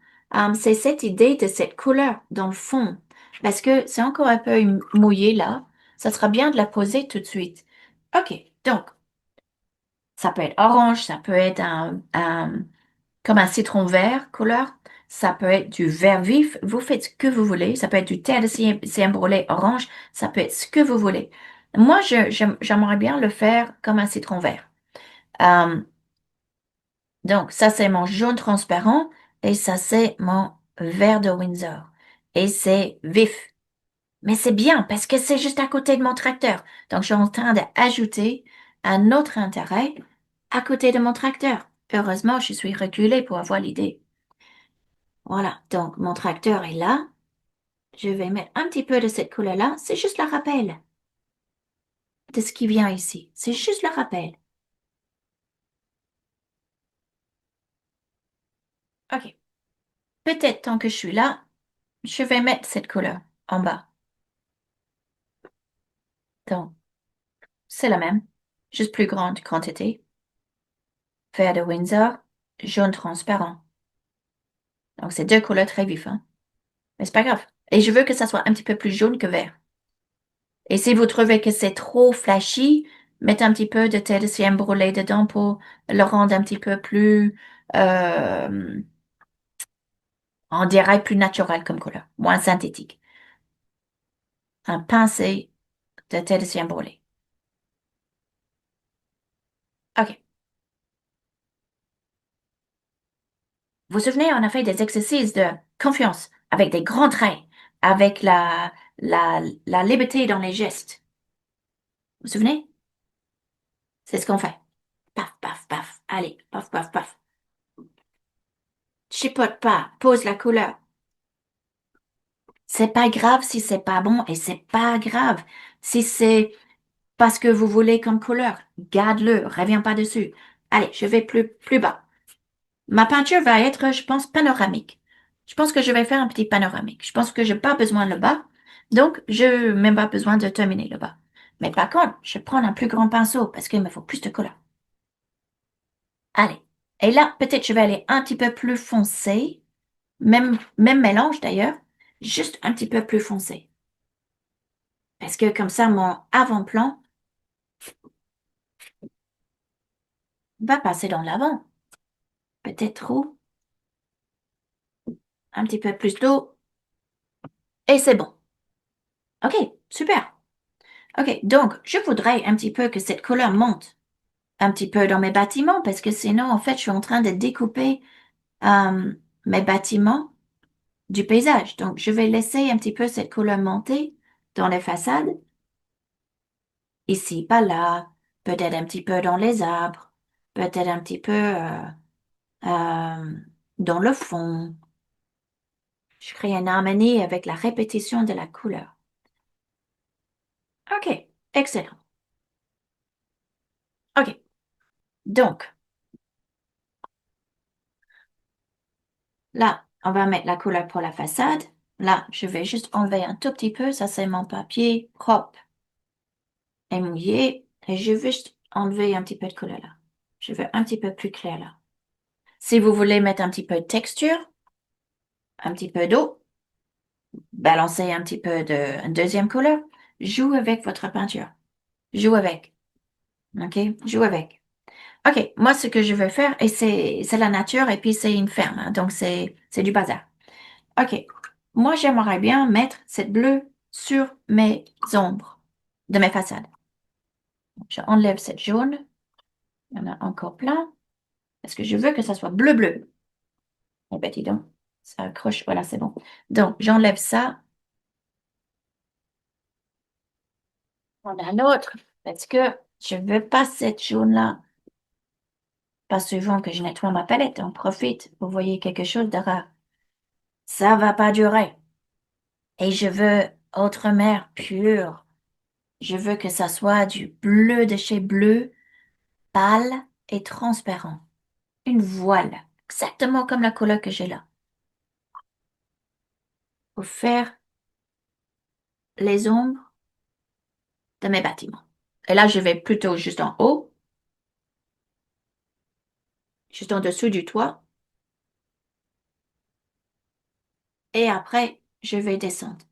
c'est cette idée de cette couleur dans le fond. Parce que c'est encore un peu mouillé là. Ça sera bien de la poser tout de suite. OK, donc ça peut être orange, ça peut être comme un citron vert couleur. ça peut être du vert vif, vous faites ce que vous voulez, ça peut être du terre de cyan brûlé orange, ça peut être ce que vous voulez. Moi, j'aimerais bien le faire comme un citron vert. Euh, donc, ça, c'est mon jaune transparent et ça, c'est mon vert de Windsor. Et c'est vif. Mais c'est bien parce que c'est juste à côté de mon tracteur. Donc, je suis en train d'ajouter un autre intérêt à côté de mon tracteur. Heureusement, je suis reculée pour avoir l'idée. Voilà, donc mon tracteur est là. Je vais mettre un petit peu de cette couleur-là. C'est juste le rappel de ce qui vient ici. C'est juste le rappel. OK. Peut-être tant que je suis là, je vais mettre cette couleur en bas. Donc, c'est la même, juste plus grande quantité. Vert de Windsor, jaune transparent. Donc, c'est deux couleurs très vives, hein. Mais c'est pas grave. Et je veux que ça soit un petit peu plus jaune que vert. Et si vous trouvez que c'est trop flashy, mettez un petit peu de thé de cyan brûlé dedans pour le rendre un petit peu plus, euh, on dirait plus naturel comme couleur, moins synthétique. Un pincé de thé de cyan brûlé. OK. Vous vous souvenez, on a fait des exercices de confiance avec des grands traits, avec la liberté dans les gestes. Vous vous souvenez? C'est ce qu'on fait. Paf, paf, paf. Allez, paf, paf, paf. Chipote pas, pose la couleur. C'est pas grave si c'est pas bon et c'est pas grave si c'est parce que vous voulez comme couleur. Garde-le, reviens pas dessus. Allez, je vais plus bas. Ma peinture va être, je pense, panoramique. Je pense que je vais faire un petit panoramique. Je pense que j'ai pas besoin de le bas. Donc, je n'ai même pas besoin de terminer le bas. Mais par contre, je prends un plus grand pinceau parce qu'il me faut plus de couleur. Allez. Et là, peut-être je vais aller un petit peu plus foncé. Même mélange d'ailleurs. Juste un petit peu plus foncé. Parce que comme ça, mon avant-plan va passer dans l'avant. Peut-être trop. Un petit peu plus d'eau. Et c'est bon. OK, super. OK, donc je voudrais un petit peu que cette couleur monte un petit peu dans mes bâtiments parce que sinon, en fait, je suis en train de découper euh, mes bâtiments du paysage. Donc, je vais laisser un petit peu cette couleur monter dans les façades, ici, pas là, peut-être un petit peu dans les arbres, peut-être un petit peu euh, dans le fond. Je crée une harmonie avec la répétition de la couleur. OK, excellent. OK, donc là, on va mettre la couleur pour la façade. Là, je vais juste enlever un tout petit peu. Ça, c'est mon papier propre et mouillé. Et je vais juste enlever un petit peu de couleur là. Je veux un petit peu plus clair là. Si vous voulez mettre un petit peu de texture, un petit peu d'eau, balancer un petit peu de une deuxième couleur, joue avec votre peinture. Joue avec. OK? Joue avec. OK, moi, ce que je veux faire, et c'est la nature, et puis c'est une ferme, hein, donc c'est du bazar. OK. Moi, j'aimerais bien mettre cette bleue sur mes ombres de mes façades. J'enlève cette jaune. Il y en a encore plein. Parce que je veux que ça soit bleu-bleu. Eh ben, dis donc, ça accroche. Voilà, c'est bon. Donc, j'enlève ça. On a un autre. Parce que je veux pas cette jaune-là. Pas souvent que je nettoie ma palette. On profite. Vous voyez quelque chose de rare. Ça va pas durer. Et je veux autre mer pure. Je veux que ça soit du bleu de chez bleu, pâle et transparent. Une voile, exactement comme la couleur que j'ai là, pour faire les ombres de mes bâtiments. Et là, je vais plutôt juste en haut, juste en dessous du toit, et après, je vais descendre.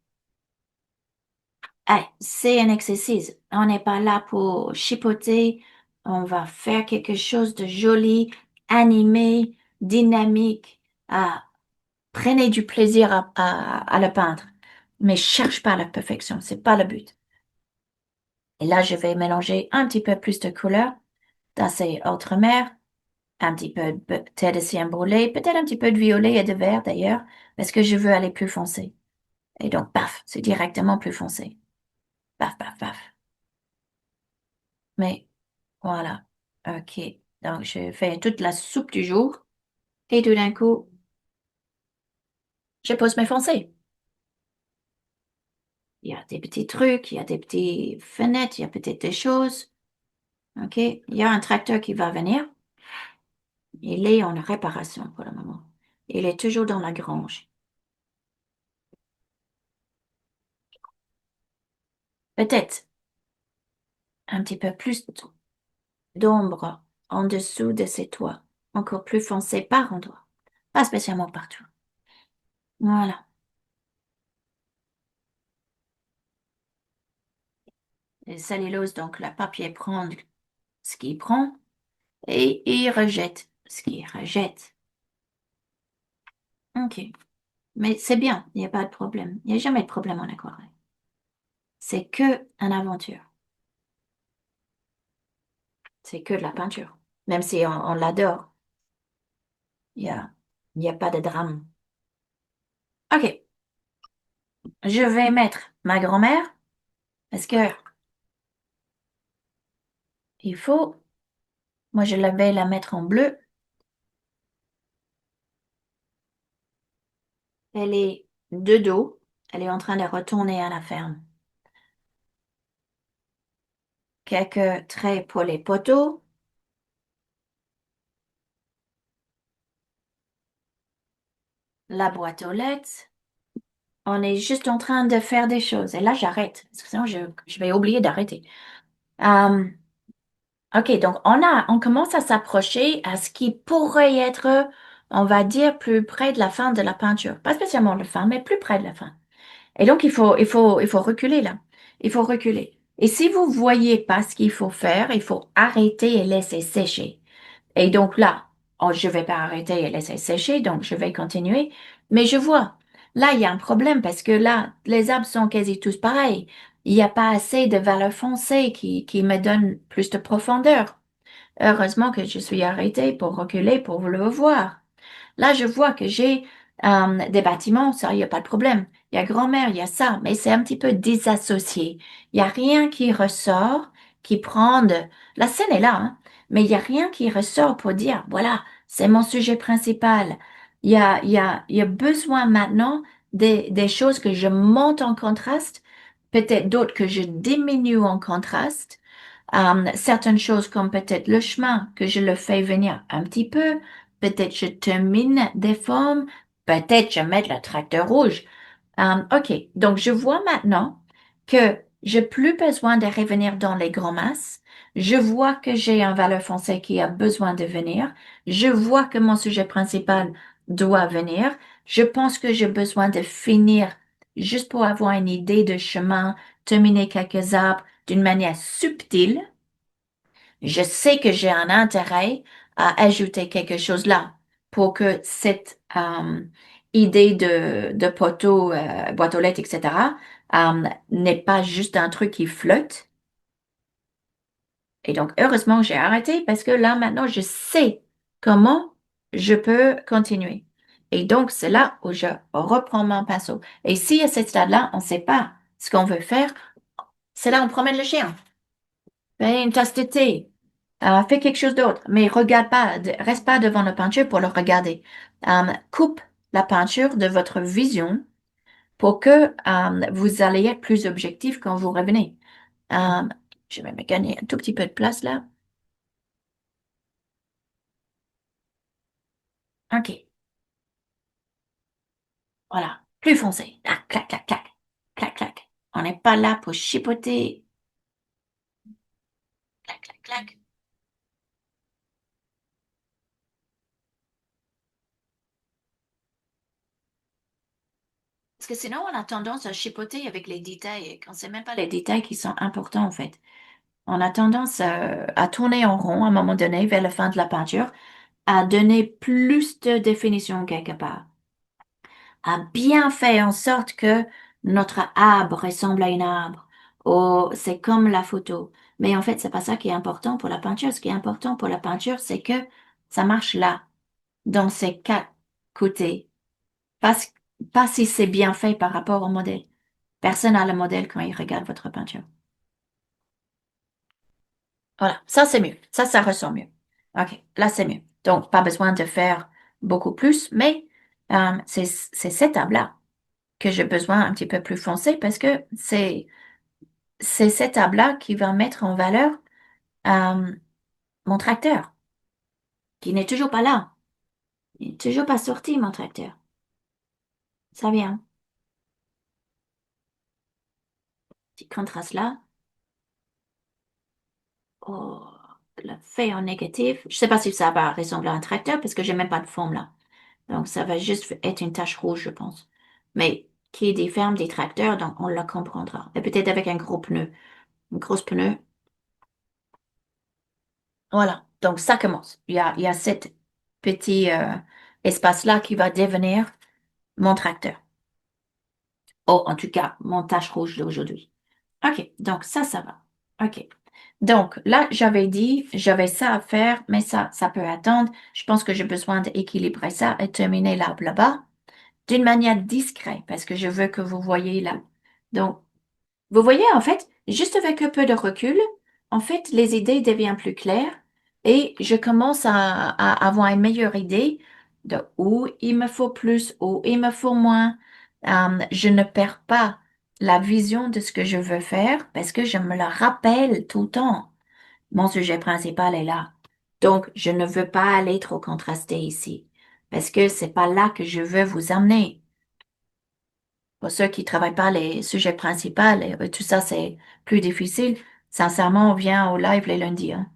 Allez, c'est un exercice. On n'est pas là pour chipoter. On va faire quelque chose de joli, animé, dynamique, ah, Prenez du plaisir à le peindre, mais cherche pas la perfection, c'est pas le but. Et là, je vais mélanger un petit peu plus de couleurs dans ces autres mers, un petit peu peut-être de cyan brûlé, peut-être un petit peu de violet et de vert d'ailleurs, parce que je veux aller plus foncé. Et donc, paf, c'est directement plus foncé. Paf, paf, paf. Mais voilà. OK. Donc, je fais toute la soupe du jour et tout d'un coup, je pose mes foncés. Il y a des petits trucs, il y a des petites fenêtres, il y a peut-être des choses. OK. Il y a un tracteur qui va venir. Il est en réparation pour le moment. Il est toujours dans la grange. Peut-être un petit peu plus d'ombre en dessous de ces toits. Encore plus foncé par endroit. Pas spécialement partout. Voilà. Le cellulose, donc le papier prend ce qu'il prend et il rejette ce qu'il rejette. OK. Mais c'est bien, il n'y a pas de problème. Il n'y a jamais de problème en aquarelle. C'est que une aventure. C'est que de la peinture. Même si on l'adore, il y a, il n'y a pas de drame. OK. Je vais mettre ma grand-mère parce que il faut, moi je vais la mettre en bleu. Elle est de dos. Elle est en train de retourner à la ferme. Quelques traits pour les poteaux. La boîte aux lettres. On est juste en train de faire des choses. Et là, j'arrête. Parce que sinon, je vais oublier d'arrêter. Euh, OK, donc on commence à s'approcher à ce qui pourrait être, on va dire, plus près de la fin de la peinture. Pas spécialement la fin, mais plus près de la fin. Et donc, il faut reculer là. Il faut reculer. Et si vous voyez pas ce qu'il faut faire, il faut arrêter et laisser sécher. Et donc là, oh, je vais pas arrêter et laisser sécher, donc je vais continuer. Mais je vois, là, il y a un problème parce que là, les arbres sont quasi tous pareils. Il n'y a pas assez de valeur foncée qui me donne plus de profondeur. Heureusement que je suis arrêtée pour reculer pour le voir. Là, je vois que j'ai des bâtiments, ça, il n'y a pas de problème. Il y a grand-mère, il y a ça, mais c'est un petit peu désassocié. Il n'y a rien qui ressort, qui prend de... La scène est là, hein, mais il n'y a rien qui ressort pour dire, voilà, c'est mon sujet principal. Il y a besoin maintenant des choses que je monte en contraste, peut-être d'autres que je diminue en contraste. Certaines choses comme peut-être le chemin, que je le fais venir un petit peu. Peut-être je termine des formes. Peut-être je mets le tracteur rouge. OK. Donc, je vois maintenant que j'ai plus besoin de revenir dans les grands masses. Je vois que j'ai un valeur foncé qui a besoin de venir. Je vois que mon sujet principal doit venir. Je pense que j'ai besoin de finir juste pour avoir une idée de chemin, terminer quelques arbres d'une manière subtile. Je sais que j'ai un intérêt à ajouter quelque chose là pour que cette idée de poteau, boîte aux lettres, etc., n'est pas juste un truc qui flotte. Et donc, heureusement, j'ai arrêté parce que là, maintenant, je sais comment je peux continuer. Et donc, c'est là où je reprends mon pinceau. Et si à ce stade-là, on ne sait pas ce qu'on veut faire, c'est là où on promène le chien. Fais une tasse de thé. Fais quelque chose d'autre, mais regarde pas, reste pas devant la peinture pour le regarder. Coupe la peinture de votre vision pour que vous allez être plus objectif quand vous revenez. Euh, je vais me gagner un tout petit peu de place là. OK, voilà. Plus foncé. Ah, clac, clac, clac. Clac, clac. On n'est pas là pour chipoter. Clac, clac, clac. Parce que sinon, on a tendance à chipoter avec les détails, quand c'est même pas les détails qui sont importants en fait. On a tendance à tourner en rond à un moment donné vers la fin de la peinture, à donner plus de définition quelque part. a bien fait en sorte que notre arbre ressemble à une arbre. Oh, c'est comme la photo. Mais en fait, c'est pas ça qui est important pour la peinture. Ce qui est important pour la peinture, c'est que ça marche là, dans ces quatre côtés. Pas, pas si c'est bien fait par rapport au modèle. Personne n'a le modèle quand il regarde votre peinture. Voilà, ça c'est mieux. Ça ressent mieux. OK, là c'est mieux. Donc, pas besoin de faire beaucoup plus, mais c'est cette table-là que j'ai besoin un petit peu plus foncé parce que c'est cette table-là qui va mettre en valeur euh, mon tracteur, qui n'est toujours pas là. Il n'est toujours pas sorti, mon tracteur. Ça vient. Petit contraste là. Oh, le fait en négatif. Je sais pas si ça va ressembler à un tracteur parce que j'ai même pas de forme là. Donc, ça va juste être une tache rouge, je pense. Mais qui est des fermes, des tracteurs, donc on la comprendra. Et peut-être avec un gros pneu, une grosse pneu. Voilà. Donc, ça commence. Il y a cet petit espace-là qui va devenir mon tracteur. Oh, en tout cas, mon tache rouge d'aujourd'hui. OK. Donc, ça va. OK. Donc, là, j'avais dit, j'avais ça à faire, mais ça peut attendre. Je pense que j'ai besoin d'équilibrer ça et terminer l'arbre là-bas d'une manière discrète, parce que je veux que vous voyez là. Donc, vous voyez, en fait, juste avec un peu de recul, en fait, les idées deviennent plus claires et je commence à avoir une meilleure idée de où il me faut plus, où il me faut moins. Je ne perds pas la vision de ce que je veux faire parce que je me le rappelle tout le temps. Mon sujet principal est là. Donc, je ne veux pas aller trop contraster ici parce que c'est pas là que je veux vous amener. Pour ceux qui travaillent pas les sujets principaux, et tout ça, c'est plus difficile. Sincèrement, on vient au live les lundis, hein.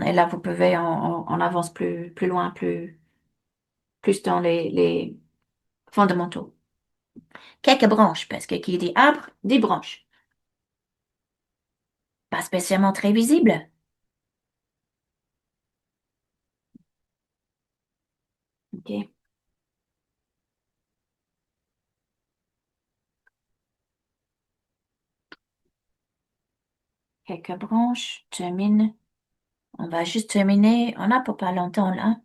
Et là, vous pouvez, on avance plus loin, plus dans les fondamentaux. Quelques branches, parce que qui dit arbre, dit branche. Pas spécialement très visible. OK. Quelques branches, termine. On va juste terminer. On n'a pas longtemps, là.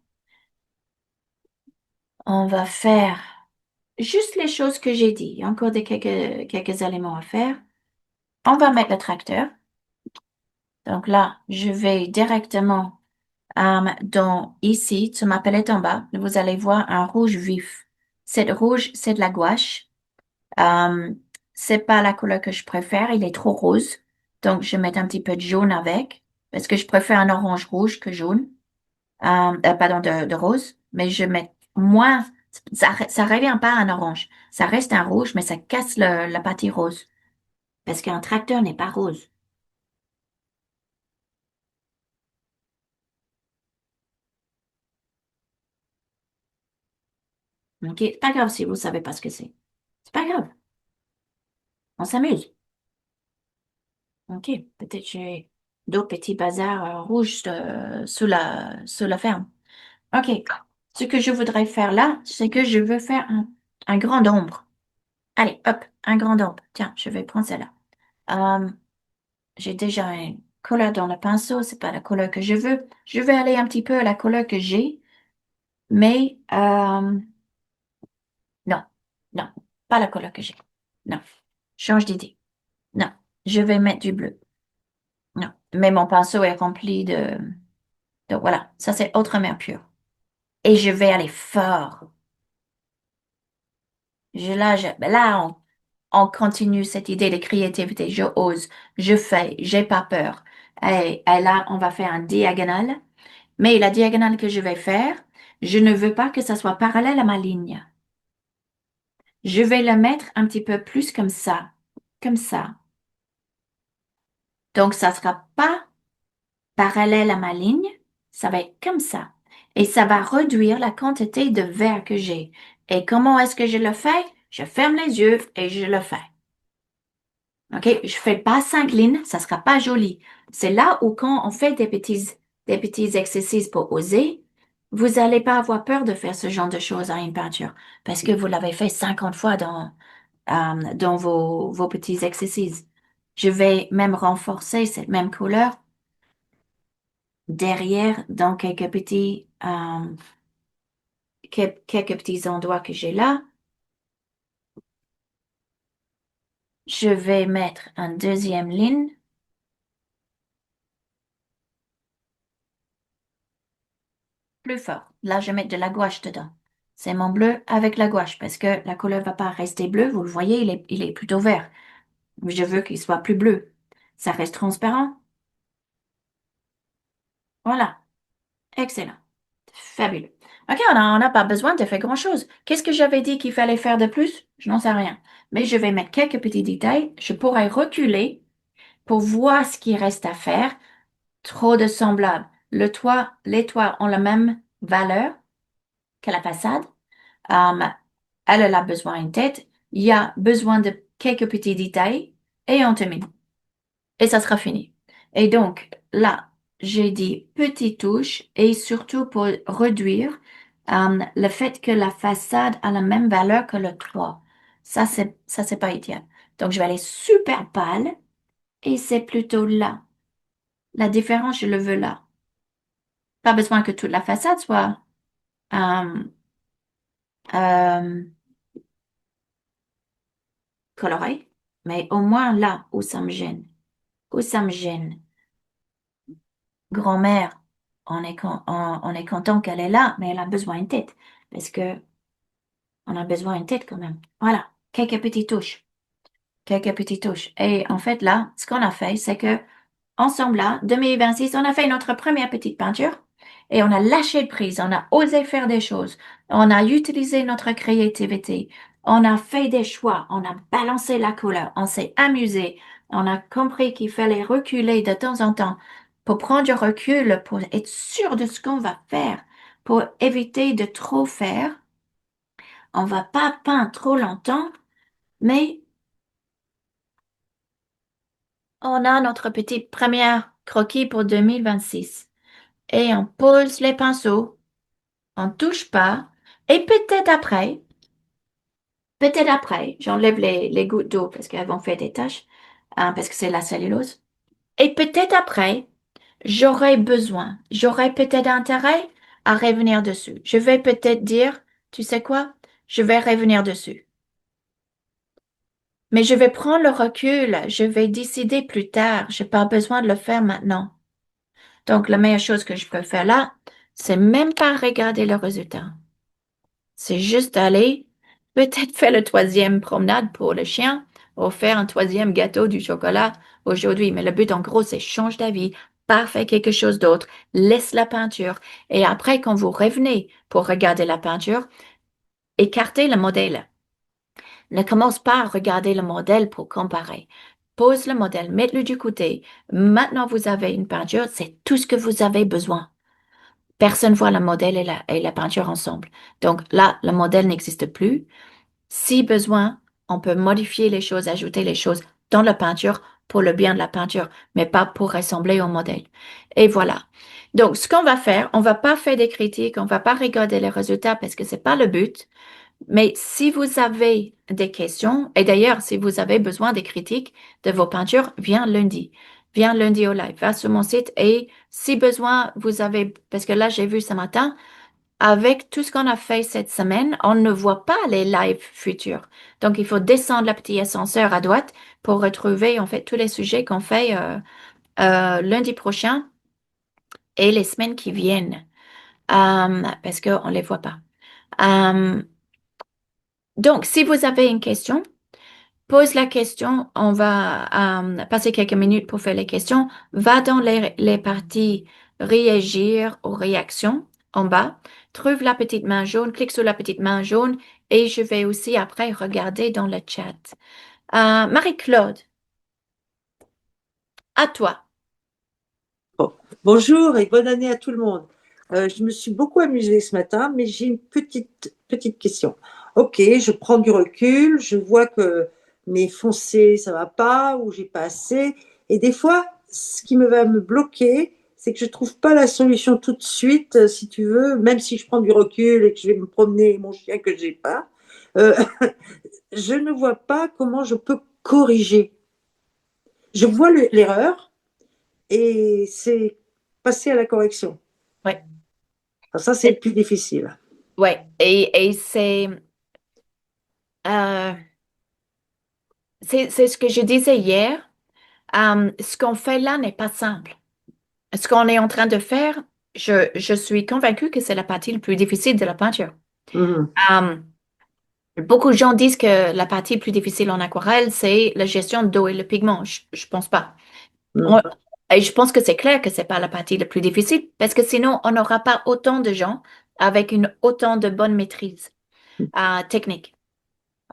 On va faire juste les choses que j'ai dit. Il y a encore quelques éléments à faire. On va mettre le tracteur. Donc là, je vais directement dans ici, sur ma palette en bas, vous allez voir un rouge vif. Cette rouge, c'est de la gouache. Euh, c'est pas la couleur que je préfère, il est trop rose. Donc, je vais mettre un petit peu de jaune avec, parce que je préfère un orange rouge que jaune. Pardon, de rose. Mais je mets moins, ça revient pas à un orange. Ça reste un rouge, mais ça casse la partie rose. Parce qu'un tracteur n'est pas rose. OK? C'est pas grave si vous savez pas ce que c'est. C'est pas grave. On s'amuse. OK. Peut-être j'ai d'autres petits bazars rouges sous la ferme. OK. Ce que je voudrais faire là, c'est que je veux faire un grand ombre. Allez, hop, un grand ombre. Tiens, je vais prendre celle-là. Euh, j'ai déjà une couleur dans le pinceau, c'est pas la couleur que je veux. Je vais aller un petit peu à la couleur que j'ai, mais non, non, pas la couleur que j'ai. Non, change d'idée. Non, je vais mettre du bleu. Non, mais mon pinceau est rempli de... Donc voilà, ça c'est autre mer pure. Et je vais aller fort. Ben là, on continue cette idée de créativité. Je ose, je fais, j'ai pas peur. Et là, on va faire un diagonale. Mais la diagonale que je vais faire, je ne veux pas que ça soit parallèle à ma ligne. Je vais le mettre un petit peu plus comme ça. Comme ça. Donc, ça sera pas parallèle à ma ligne, ça va être comme ça. Et ça va réduire la quantité de verre que j'ai. Et comment est-ce que je le fais? Je ferme les yeux et je le fais. OK? Je fais pas 5 lignes, ça sera pas joli. C'est là où quand on fait des petits exercices pour oser, vous n'allez pas avoir peur de faire ce genre de choses à une peinture parce que vous l'avez fait 50 fois dans vos petits exercices. Je vais même renforcer cette même couleur derrière dans quelques petits endroits que j'ai là. Je vais mettre une deuxième ligne plus fort. Là, je vais mettre de la gouache dedans. C'est mon bleu avec la gouache parce que la couleur va pas rester bleue. Vous le voyez, il est plutôt vert. Je veux qu'il soit plus bleu. Ça reste transparent. Voilà. Excellent. Fabuleux. OK, on n'a pas besoin de faire grand-chose. Qu'est-ce que j'avais dit qu'il fallait faire de plus? Je n'en sais rien. Mais je vais mettre quelques petits détails. Je pourrais reculer pour voir ce qui reste à faire. Trop de semblables. Le toit, les toits ont la même valeur que la façade. Euh, elle a besoin d'une tête. Il y a besoin de quelques petits détails et on termine. Et ça sera fini. Et donc, là, j'ai dit petite touche et surtout pour réduire le fait que la façade a la même valeur que le toit. Ça, c'est pas idéal. Donc, je vais aller super pâle et c'est plutôt là. La différence, je le veux là. Pas besoin que toute la façade soit euh, euh, colorée, mais au moins là où ça me gêne. Où ça me gêne. Grand-mère, on est content qu'elle est là, mais elle a besoin d'une tête. Parce que on a besoin d'une tête quand même. Voilà, quelques petites touches. Quelques petites touches. Et en fait, là, ce qu'on a fait, c'est que ensemble, là, 2026, on a fait notre première petite peinture et on a lâché prise, on a osé faire des choses, on a utilisé notre créativité, on a fait des choix, on a balancé la couleur, on s'est amusé, on a compris qu'il fallait reculer de temps en temps pour prendre du recul, pour être sûr de ce qu'on va faire, pour éviter de trop faire. On va pas peindre trop longtemps, mais on a notre petite première croquis pour 2026 et on pose les pinceaux, on touche pas, et peut-être après, j'enlève les gouttes d'eau parce qu'elles vont faire des taches, hein, parce que c'est la cellulose. Et peut-être après, j'aurai peut-être intérêt à revenir dessus. Je vais peut-être dire, tu sais quoi, je vais revenir dessus. Mais je vais prendre le recul, je vais décider plus tard, j'ai pas besoin de le faire maintenant. Donc, la meilleure chose que je peux faire là, c'est même pas regarder le résultat. C'est juste aller, peut-être faire le troisième promenade pour le chien, ou faire un troisième gâteau du chocolat aujourd'hui. Mais le but, en gros, c'est change d'avis, pas faire quelque chose d'autre, laisse la peinture. Et après, quand vous revenez pour regarder la peinture, écartez le modèle. Ne commence pas à regarder le modèle pour comparer. Pose le modèle, mets-le du côté. Maintenant, vous avez une peinture, c'est tout ce que vous avez besoin. Personne voit le modèle et la peinture ensemble. Donc là, le modèle n'existe plus. Si besoin, on peut modifier les choses, ajouter les choses dans la peinture pour le bien de la peinture, mais pas pour ressembler au modèle. Et voilà. Donc, ce qu'on va faire, on va pas faire des critiques, on va pas regarder les résultats parce que c'est pas le but. Mais si vous avez des questions, et d'ailleurs, si vous avez besoin des critiques de vos peintures, viens lundi. Viens lundi au live. Va sur mon site et si besoin, vous avez, parce que là, j'ai vu ce matin, avec tout ce qu'on a fait cette semaine, on ne voit pas les lives futurs. Donc, il faut descendre le petit ascenseur à droite pour retrouver, en fait, tous les sujets qu'on fait lundi prochain et les semaines qui viennent, parce qu'on ne les voit pas. Euh, donc, si vous avez une question, pose la question. On va passer quelques minutes pour faire les questions. Va dans les parties réagir aux réactions en bas. Trouve la petite main jaune, clique sur la petite main jaune et je vais aussi après regarder dans le chat. Marie-Claude, à toi. Bon. Bonjour et bonne année à tout le monde. Je me suis beaucoup amusée ce matin, mais j'ai une petite question. Ok, je prends du recul, je vois que mes foncés, ça va pas, ou j'ai pas assez. Et des fois, ce qui me va me bloquer, c'est que je trouve pas la solution tout de suite, si tu veux, même si je prends du recul et que je vais me promener mon chien que j'ai pas, euh, je ne vois pas comment je peux corriger. Je vois l'erreur et c'est passer à la correction. Ouais. Alors ça, c'est le plus difficile. Ouais. Et euh, c'est ce que je disais hier. Ce qu'on fait là n'est pas simple. Ce qu'on est en train de faire, je suis convaincue que c'est la partie la plus difficile de la peinture. Mhm. Euh, Beaucoup de gens disent que la partie plus difficile en aquarelle, c'est la gestion d'eau et le pigment. Je pense pas. Mhm. On- et je pense que c'est clair que c'est pas la partie la plus difficile parce que sinon, on n'aura pas autant de gens avec une autant de bonne maîtrise technique.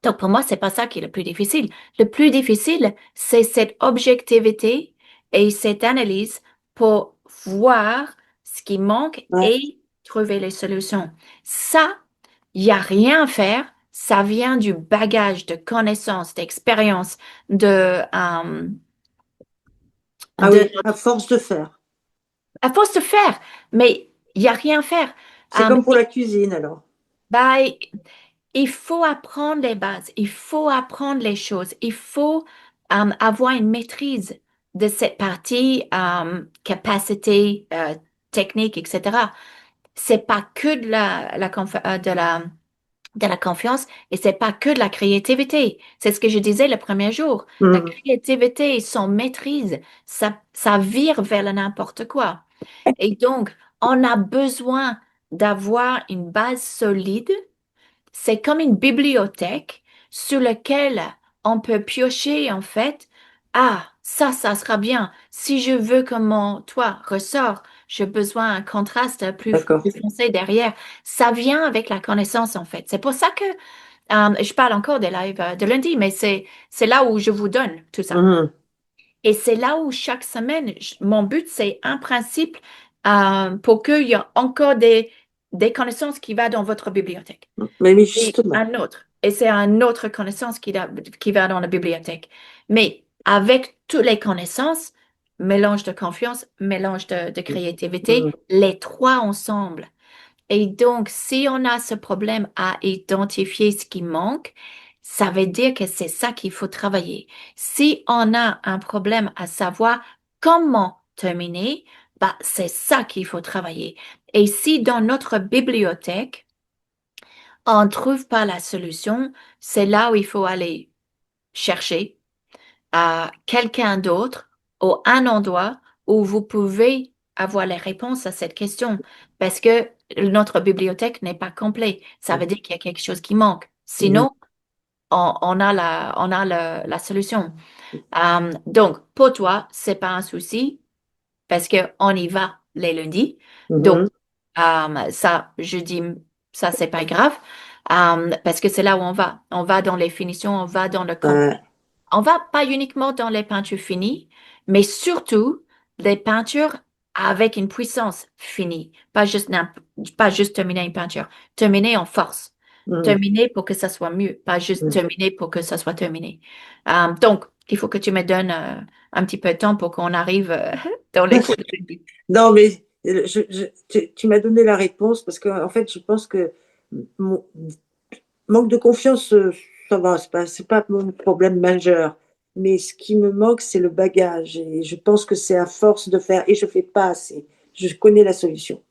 Donc, pour moi, c'est pas ça qui est le plus difficile. Le plus difficile, c'est cette objectivité et cette analyse pour voir ce qui manque Ouais. et trouver les solutions. Ça, il n'y a rien à faire. Ça vient du bagage de connaissances, d'expérience, Ah de oui, à force de faire. à force de faire, mais il n'y a rien à faire. C'est Euh, comme pour la cuisine alors. bah, il faut apprendre les bases, il faut apprendre les choses, il faut avoir une maîtrise de cette partie capacité technique, etc. C'est pas que de la confiance et c'est pas que de la créativité. C'est ce que je disais le premier jour. La Mhm. créativité sans maîtrise, ça vire vers le n'importe quoi. Et donc, on a besoin d'avoir une base solide. C'est comme une bibliothèque sur laquelle on peut piocher, en fait. Ah, ça sera bien. Si je veux que mon toit ressort, j'ai besoin d'un contraste D'accord. plus foncé derrière. Ça vient avec la connaissance, en fait. C'est pour ça que je parle encore des lives de lundi, mais c'est là où je vous donne tout ça. Mhm. Et c'est là où chaque semaine, mon but, c'est un principe pour qu'il y ait encore des connaissances qui vont dans votre bibliothèque. Mais Et justement. un autre. Et c'est un autre connaissance qui va dans la bibliothèque. Mais avec toutes les connaissances, mélange de confiance, mélange de Mhm. créativité, les trois ensemble. Et donc, si on a ce problème à identifier ce qui manque, ça veut dire que c'est ça qu'il faut travailler. Si on a un problème à savoir comment terminer, bah, c'est ça qu'il faut travailler. Et si dans notre bibliothèque, on ne trouve pas la solution, c'est là où il faut aller chercher à quelqu'un d'autre ou un endroit où vous pouvez avoir les réponses à cette question. Parce que notre bibliothèque n'est pas complète. Ça veut dire qu'il y a quelque chose qui manque. Mhm. Sinon, on a la solution. Donc, pour toi, c'est pas un souci parce qu'on y va les lundis. Donc, Mhm. ça, je dis, ça, c'est pas grave, parce que c'est là où on va. On va dans les finitions, on va dans le complet. Ouais. On va pas uniquement dans les peintures finies, mais surtout les peintures avec une puissance finie. Pas juste terminer une peinture, terminer en force. Mhm. Terminer pour que ça soit mieux, pas juste Mhm. terminer pour que ça soit terminé. Donc, il faut que tu me donnes un petit peu de temps pour qu'on arrive dans les cours de rugby. Non, mais tu m'as donné la réponse parce que en fait, je pense que mon manque de confiance, ça va, c'est pas mon problème majeur. Mais ce qui me manque, c'est le bagage. Et je pense que c'est à force de faire, et je fais pas assez. Je connais la solution.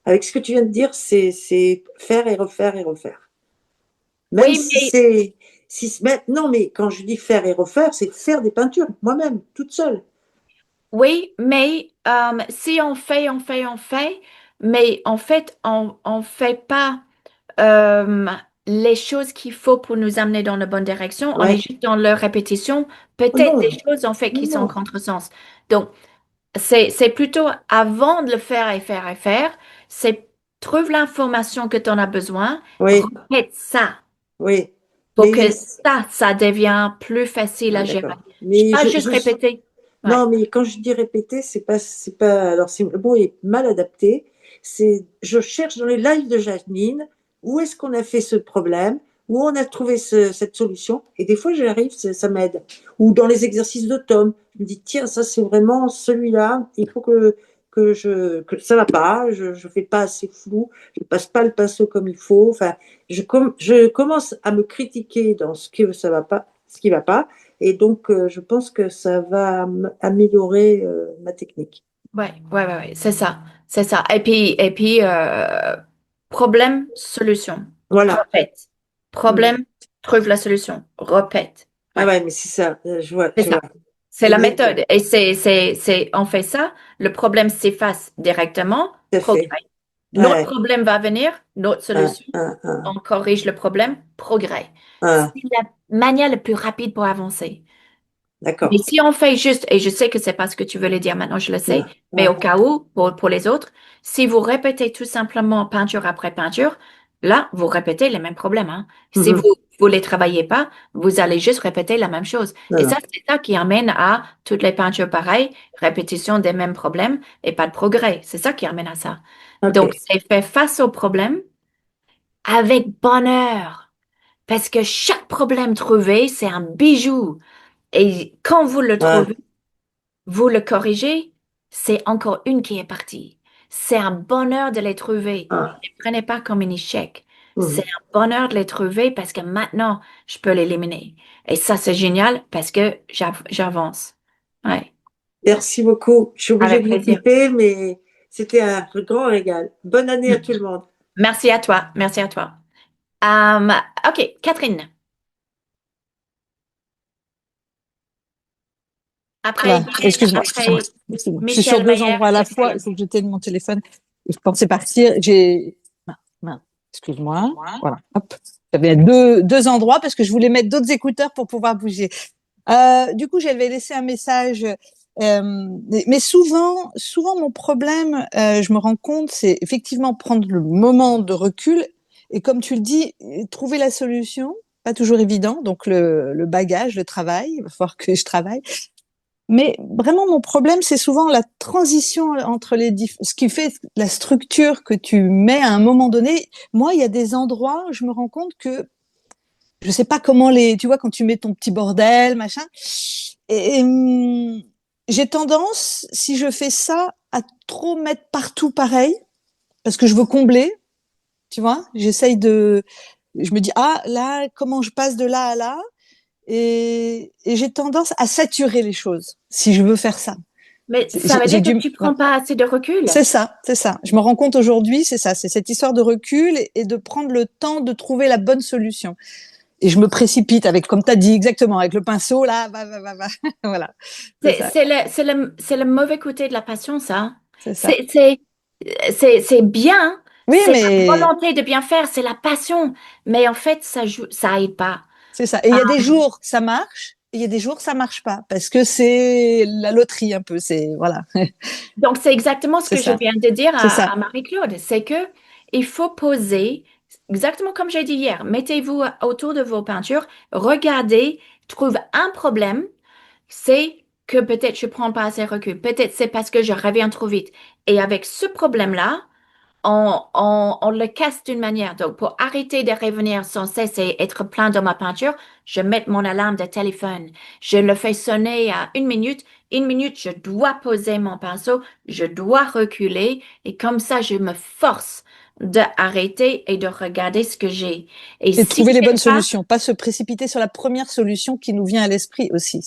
Avec ce que tu viens de dire, c'est faire et refaire et refaire. Même Oui, si c'est, si, mais, non, mais quand je dis faire et refaire, c'est faire des peintures moi-même, toute seule. mais si on fait, mais en fait, on fait pas euh, les choses qu'il faut pour nous amener dans la bonne direction. On est Ouais. juste dans leur répétition. Oh Peut-être des non, choses en fait non, qui sont en non. contresens. Donc, c'est plutôt avant de le faire et faire et faire, c'est trouve l'information que tu en as besoin, Oui, répète ça oui. pour que Mais ça devient plus facile à ouais, gérer. d'accord. Mais Pas juste répéter. Ouais. non, mais quand je dis répéter, c'est pas, alors c'est, le mot est mal adapté. C'est, je cherche dans les lives de Janine, où est-ce qu'on a fait ce problème, où on a trouvé cette solution, et des fois j'arrive, ça m'aide. Ou dans les exercices de Tom, je me dis, tiens, ça c'est vraiment celui-là, il faut que que ça va pas, je fais pas assez flou, je passe pas le pinceau comme il faut. Enfin, je commence à me critiquer dans ce que ça va pas, ce qui va pas, et donc je pense que ça va améliorer ma technique. Ouais, c'est ça, c'est ça. Problème, solution, Voilà. répète. Mm. Problème, trouve la solution, répète. Ah Ouais, ouais, mais c'est ça, c'est je vois. ça. C'est la Exactement. méthode. Et on fait ça, le problème s'efface directement, Tout à progrès. fait. Notre Ouais. problème va venir, notre solution, on corrige le problème, progrès. C'est Un. la manière la plus rapide pour avancer. Mais D'accord. si on fait juste, et je sais que c'est pas ce que tu veux le dire maintenant, je le sais, mais Un. au cas où, pour les autres, si vous répétez tout simplement peinture après peinture, là, vous répétez les mêmes problèmes, hein. Si Mhm. vous les travaillez pas, vous allez juste répéter la même chose. Et ça, Un. c'est ça qui amène à toutes les peintures pareilles, répétition des mêmes problèmes et pas de progrès. C'est ça qui amène à ça. Donc, Ok. c'est fait face au problème avec bonheur. Parce que chaque problème trouvé, c'est un bijou. Et quand vous le Un. trouvez, vous le corrigez, c'est encore une qui est partie. C'est un bonheur de les trouver. Un. Ne les prenez pas comme un échec. C'est Mhm. un bonheur de les trouver parce que maintenant, je peux l'éliminer. Et ça, c'est génial parce que j'avance. Ouais, Merci beaucoup. Je suis obligée avec de vous plaisir. quitter, mais c'était un grand régal. Bonne année à tout le monde. Merci à toi. Merci à toi. Euh, OK, Catherine. Voilà, excuse-moi. Excuse-moi. Je suis sur Michel deux Mayer endroits à et la fois. Il Céline. faut que j'éteigne mon téléphone. Je pensais partir. Mince, excuse-moi. Voilà. Hop. J'avais deux endroits parce que je voulais mettre d'autres écouteurs pour pouvoir bouger. Du coup, j'avais laissé un message. Mais souvent, mon problème, je me rends compte, c'est effectivement prendre le moment de recul et, comme tu le dis, trouver la solution. Pas toujours évident. Donc, le bagage, le travail, il va falloir que je travaille. Mais vraiment, mon problème, c'est souvent la transition entre ce qui fait la structure que tu mets à un moment donné. Moi, il y a des endroits où je me rends compte que je sais pas comment tu vois, quand tu mets ton petit bordel, machin. Et j'ai tendance, si je fais ça, à trop mettre partout pareil, parce que je veux combler, tu vois. Je me dis, ah, là, comment je passe de là à là? Et j'ai tendance à saturer les choses, si je veux faire ça. Mais ça veut J'ai dire que dû, tu ouais. prends pas assez de recul. C'est ça, c'est ça. Je me rends compte aujourd'hui, c'est ça, c'est cette histoire de recul et de prendre le temps de trouver la bonne solution. Et je me précipite avec, comme tu as dit exactement, avec le pinceau, là, va. Voilà, c'est ça, C'est le mauvais côté de la passion, ça. c'est ça. C'est, c'est, c'est bien, Oui, c'est la mais volonté de bien faire, c'est la passion. Mais en fait, ça aide pas. c'est ça. Et il Ah, y a des jours, ça marche, et il y a des jours, ça marche pas, parce que c'est la loterie un peu, c'est, voilà, donc, c'est exactement ce c'est que je ça, viens de dire c'est ça. à Marie-Claude. C'est que il faut poser, exactement comme j'ai dit hier, mettez-vous autour de vos peintures, regardez, trouve un problème. C'est que peut-être je prends pas assez de recul. Peut-être c'est parce que je reviens trop vite. Et avec ce problème-là, on le casse d'une manière. Donc, pour arrêter de revenir sans cesse et être plein dans ma peinture, je mets mon alarme de téléphone. Je le fais sonner à 1 minute. 1 minute, je dois poser mon pinceau, je dois reculer. Et comme ça, je me force d'arrêter et de regarder ce que j'ai. Et Et de si trouver les j'ai bonnes pas, solutions, pas se précipiter sur la première solution qui nous vient à l'esprit aussi.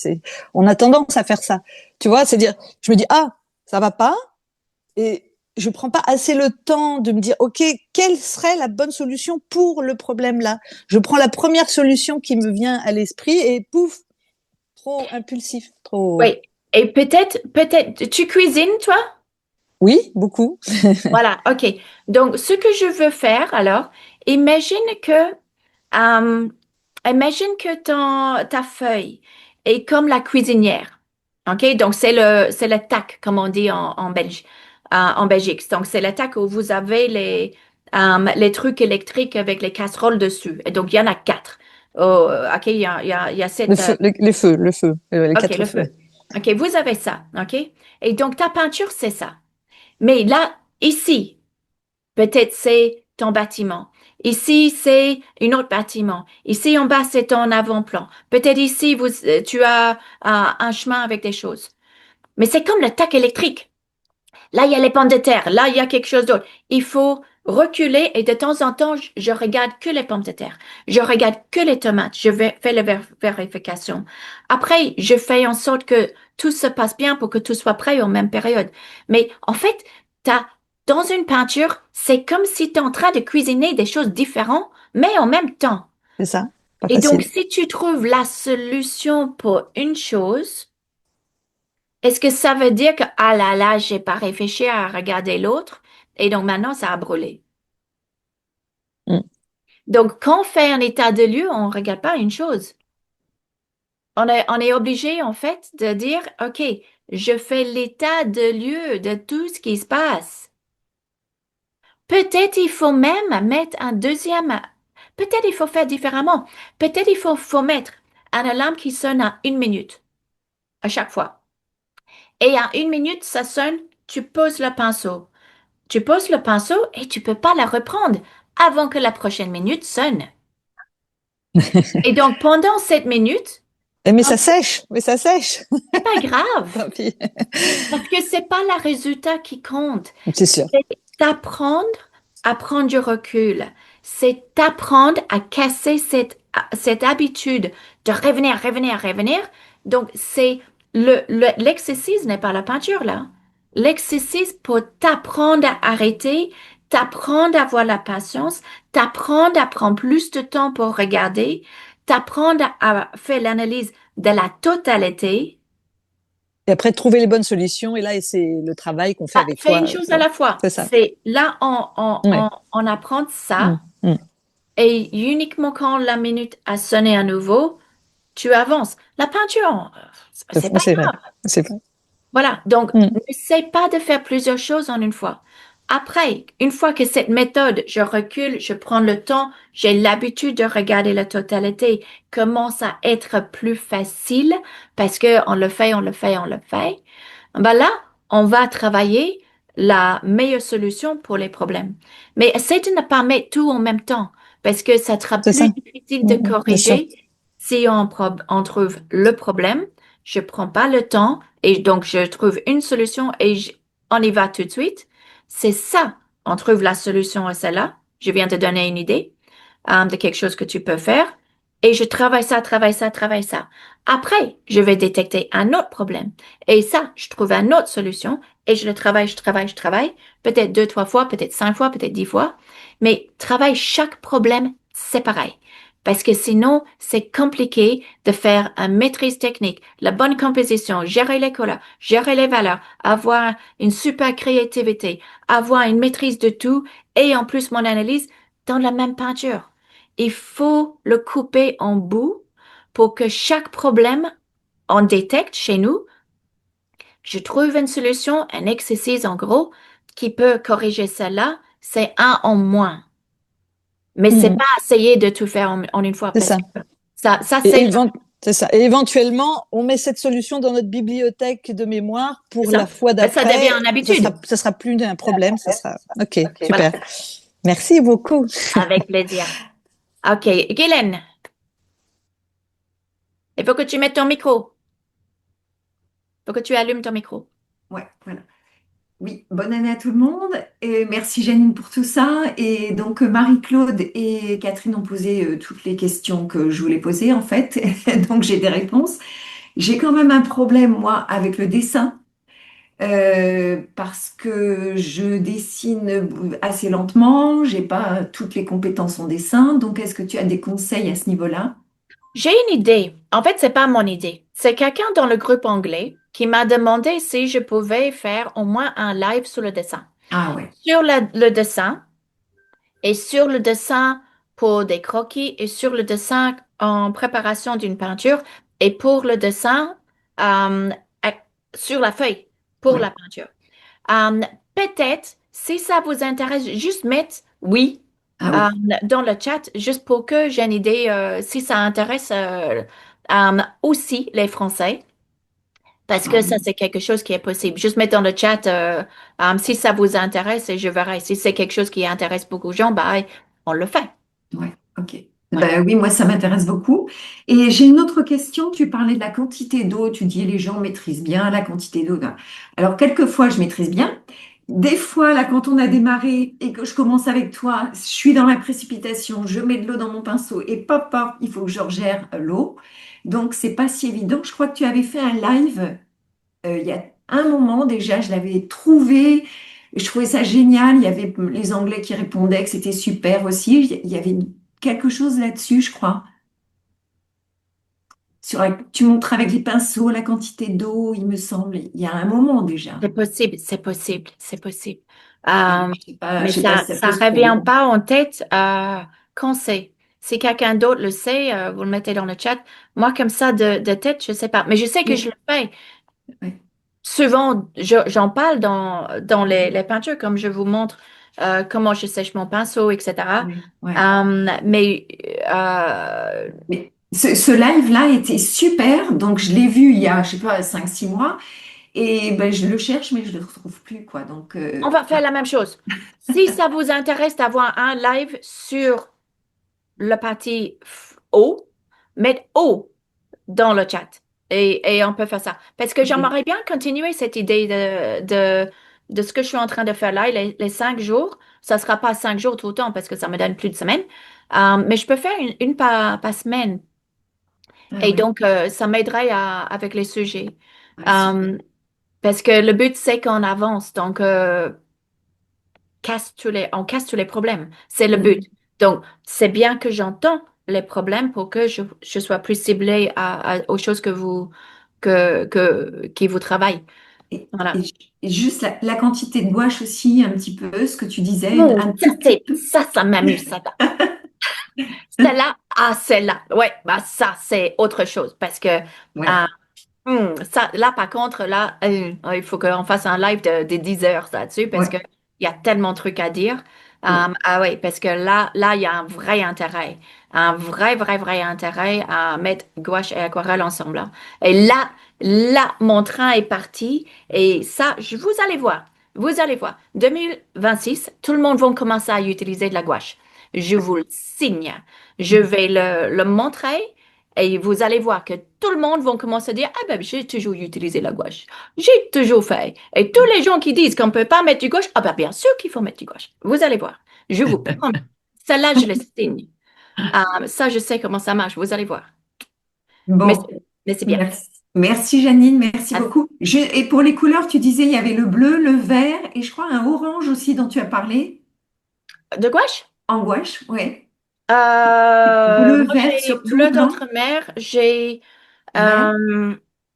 On a tendance à faire ça. Tu vois, c'est-à-dire, je me dis, ah, ça va pas, et je prends pas assez le temps de me dire, OK, quelle serait la bonne solution pour le problème là? Je prends la première solution qui me vient à l'esprit et pouf, trop impulsif, trop. oui. Et peut-être, tu cuisines, toi? Oui, beaucoup. Voilà, OK. Donc, ce que je veux faire, alors, imagine que, euh, imagine que ta feuille est comme la cuisinière. OK? Donc, c'est le tac, comme on dit en Belgique. Donc, c'est le tac où vous avez les trucs électriques avec les casseroles dessus. Et donc, il y en a quatre. Oh, OK? Il y a Le cette, feu, le feu, les OK, quatre le feux. feu. OK, vous avez ça. OK? Et donc, ta peinture, c'est ça. Mais là, ici, peut-être c'est ton bâtiment. Ici, c'est un autre bâtiment. Ici, en bas, c'est ton avant-plan. Peut-être ici, tu as un chemin avec des choses. Mais c'est comme le tac électrique. Là, il y a les pommes de terre. Là, il y a quelque chose d'autre. Il faut reculer et de temps en temps, je regarde que les pommes de terre. Je regarde que les tomates. Fais la vérification. Après, je fais en sorte que tout se passe bien pour que tout soit prêt en même période. Mais en fait, dans une peinture, c'est comme si tu es en train de cuisiner des choses différentes, mais en même temps. C'est ça, pas Et donc, facile. si tu trouves la solution pour une chose, est-ce que ça veut dire que, ah là là, j'ai pas réfléchi à regarder l'autre et donc maintenant ça a brûlé. Mm. Donc, quand on fait un état de lieu, on regarde pas une chose. On est obligé en fait de dire, OK, je fais l'état de lieu de tout ce qui se passe. Peut-être il faut même mettre un deuxième, peut-être il faut faire différemment. Peut-être il faut mettre un alarme qui sonne à 1 minute à chaque fois. Et à 1 minute, ça sonne, tu poses le pinceau. Tu poses le pinceau et tu peux pas la reprendre avant que la prochaine minute sonne. Et donc, pendant cette minute, Mais ça sèche, mais ça sèche. c'est pas grave, Tant pis. parce que c'est pas le résultat qui compte. C'est sûr. C'est d'apprendre à prendre du recul. C'est d'apprendre à casser cette habitude de revenir, revenir, revenir. Donc, c'est l'exercice n'est pas la peinture, là. L'exercice pour t'apprendre à arrêter, t'apprendre à avoir la patience, t'apprendre à prendre plus de temps pour regarder, t'apprendre à faire l'analyse de la totalité. Et après, trouver les bonnes solutions. Et là, c'est le travail qu'on fait Ah, avec fais toi. une chose à la fois. C'est ça. C'est là, on, Ouais. on apprend Mm, ça. mm. Et uniquement quand la minute a sonné à nouveau, tu avances. La peinture, c'est pas C'est vrai. grave. C'est vrai. Voilà. Donc, Mm, n'essaie pas de faire plusieurs choses en une fois. Après, une fois que cette méthode, je recule, je prends le temps, j'ai l'habitude de regarder la totalité, commence à être plus facile parce que on le fait, on le fait, on le fait. Ben là, on va travailler la meilleure solution pour les problèmes. Mais essaie de ne pas mettre tout en même temps, parce que ça sera c'est ça. plus difficile Mm, de mm. Bien sûr. corriger si on trouve le problème. Je prends pas le temps et donc je trouve une solution et on y va tout de suite. C'est ça. On trouve la solution à celle-là. Je viens de donner une idée de quelque chose que tu peux faire et je travaille ça, travaille ça, travaille ça. Après, je vais détecter un autre problème. Et ça, je trouve une autre solution et je le travaille, je travaille, je travaille. Peut-être 2, 3 fois, peut-être 5 fois, peut-être 10 fois. Mais travaille chaque problème séparé. Parce que sinon, c'est compliqué de faire une maîtrise technique, la bonne composition, gérer les couleurs, gérer les valeurs, avoir une super créativité, avoir une maîtrise de tout et en plus mon analyse dans la même peinture. Il faut le couper en bouts pour que chaque problème on détecte chez nous, je trouve une solution, un exercice en gros, qui peut corriger cela, c'est un en moins. Mais Mm, c'est mm. pas essayer de tout faire en une fois C'est parce ça. que ça Et, c'est c'est ça. Et éventuellement, on met cette solution dans notre bibliothèque de mémoire pour la ça. fois Ben, ça devient d'après. une habitude. Ça sera plus un problème. Ça sera. Ok, Voilà, super. Merci beaucoup. avec plaisir. OK, Guylaine, il faut que tu mettes ton micro. Il faut que tu allumes ton micro. Ouais, voilà. Oui, bonne année à tout le monde et merci Janine pour tout ça. Et donc Marie-Claude et Catherine ont posé toutes les questions que je voulais poser en fait, donc j'ai des réponses. J'ai quand même un problème moi avec le dessin parce que je dessine assez lentement, j'ai pas toutes les compétences en dessin. Donc est-ce que tu as des conseils à ce niveau-là? J'ai une idée. En fait, c'est pas mon idée. C'est quelqu'un dans le groupe anglais qui m'a demandé si je pouvais faire au moins un live sur le dessin. Ah ouais. Sur le dessin et sur le dessin pour des croquis et sur le dessin en préparation d'une peinture et pour le dessin euh, à- sur la feuille pour Ouais. la peinture. Euh, Peut-être, si ça vous intéresse, juste mettre oui Ah euh, oui. dans le chat, juste pour que j'ai une idée, si ça intéresse aussi les Français, parce Ah que ça, oui. c'est quelque chose qui est possible. Juste mettre dans le chat si ça vous intéresse et je verrai. Si c'est quelque chose qui intéresse beaucoup de gens, bah, on le fait. Ouais. Ok. Ben oui, moi ça m'intéresse beaucoup. Et j'ai une autre question. Tu parlais de la quantité d'eau. Tu dis les gens maîtrisent bien la quantité d'eau. Alors quelquefois je maîtrise bien. Des fois là, quand on a démarré et que je commence avec toi, je suis dans la précipitation. Je mets de l'eau dans mon pinceau et papa, il faut que je regère l'eau. Donc c'est pas si évident. Je crois que tu avais fait un live il y a un moment déjà. Je l'avais trouvé. Je trouvais ça génial. Il y avait les Anglais qui répondaient que c'était super aussi. Il y avait quelque chose là-dessus, je crois. Tu montres avec les pinceaux la quantité d'eau, il me semble. Il y a un moment déjà. C'est possible, c'est possible, c'est possible. Et Euh, je mais sais pas si ça ça pose revient problème. pas en tête quand c'est. Si quelqu'un d'autre le sait, vous le mettez dans le chat. Moi, comme ça, de tête, je sais pas. Mais je sais que je Oui, le fais. oui, Souvent, j'en parle dans les peintures, comme je vous montre comment je sèche mon pinceau, etc. oui, ouais. Mais Mais ce live-là était super. Donc, je l'ai vu il y a, je sais pas, 5 6 mois. Et ben, je le cherche, mais je le retrouve plus, quoi. Donc, on va faire la même chose. Si ça vous intéresse d'avoir un live sur le parti haut, mettez haut dans le chat. Et on peut faire ça. Parce que ok. j'aimerais bien continuer cette idée de ce que je suis en train de faire là, les 5 jours. Ça ne sera pas 5 jours tout le temps parce que ça me donne plus de semaines. Mais je peux faire une par semaine. Ah Et ouais, donc, ça m'aiderait avec les sujets. ouais, super. Euh, Parce que le but, c'est qu'on avance. Donc, on casse tous les problèmes. C'est le but. Mhm. Donc, c'est bien que j'entends les problèmes pour que je sois plus ciblée aux choses qui vous travaillent. Et, Voilà. et et juste la quantité de gouache aussi, un petit peu, ce que tu disais, Oh, un tout petit peu. ça m'amuse, ça. Celle-là, celle-là. Ouais, bah ça, c'est autre chose. Parce que Ouais, ça, là, par contre, là, il faut qu'on fasse un live de 10 heures là-dessus parce ouais, qu'il y a tellement de trucs à dire. ouais. Oui, parce que là, il y a un vrai intérêt. Un vrai, vrai, vrai intérêt à mettre gouache et aquarelle ensemble, là. Et là, mon train est parti. Et ça, vous allez voir. Vous allez voir. 2026, tout le monde va commencer à utiliser de la gouache. Je vous le signe. Je vais le montrer. Et vous allez voir que tout le monde va commencer à dire, ah ben, j'ai toujours utilisé la gouache. J'ai toujours fait. Et tous les gens qui disent qu'on ne peut pas mettre du gauche, ah ben, bien sûr qu'il faut mettre du gauche. Vous allez voir. Je vous promets. Celle-là, je le signe. Ça, je sais comment ça marche. Vous allez voir. Mais, Bon, mais c'est bien. merci. Merci Janine, merci Ah, beaucoup. Et pour les couleurs, tu disais il y avait le bleu, le vert et je crois un orange aussi dont tu as parlé. de gouache? En gouache, ouais. Bleu, Moi, vert j'ai surtout, bleu blanc, d'outre-mer. vert.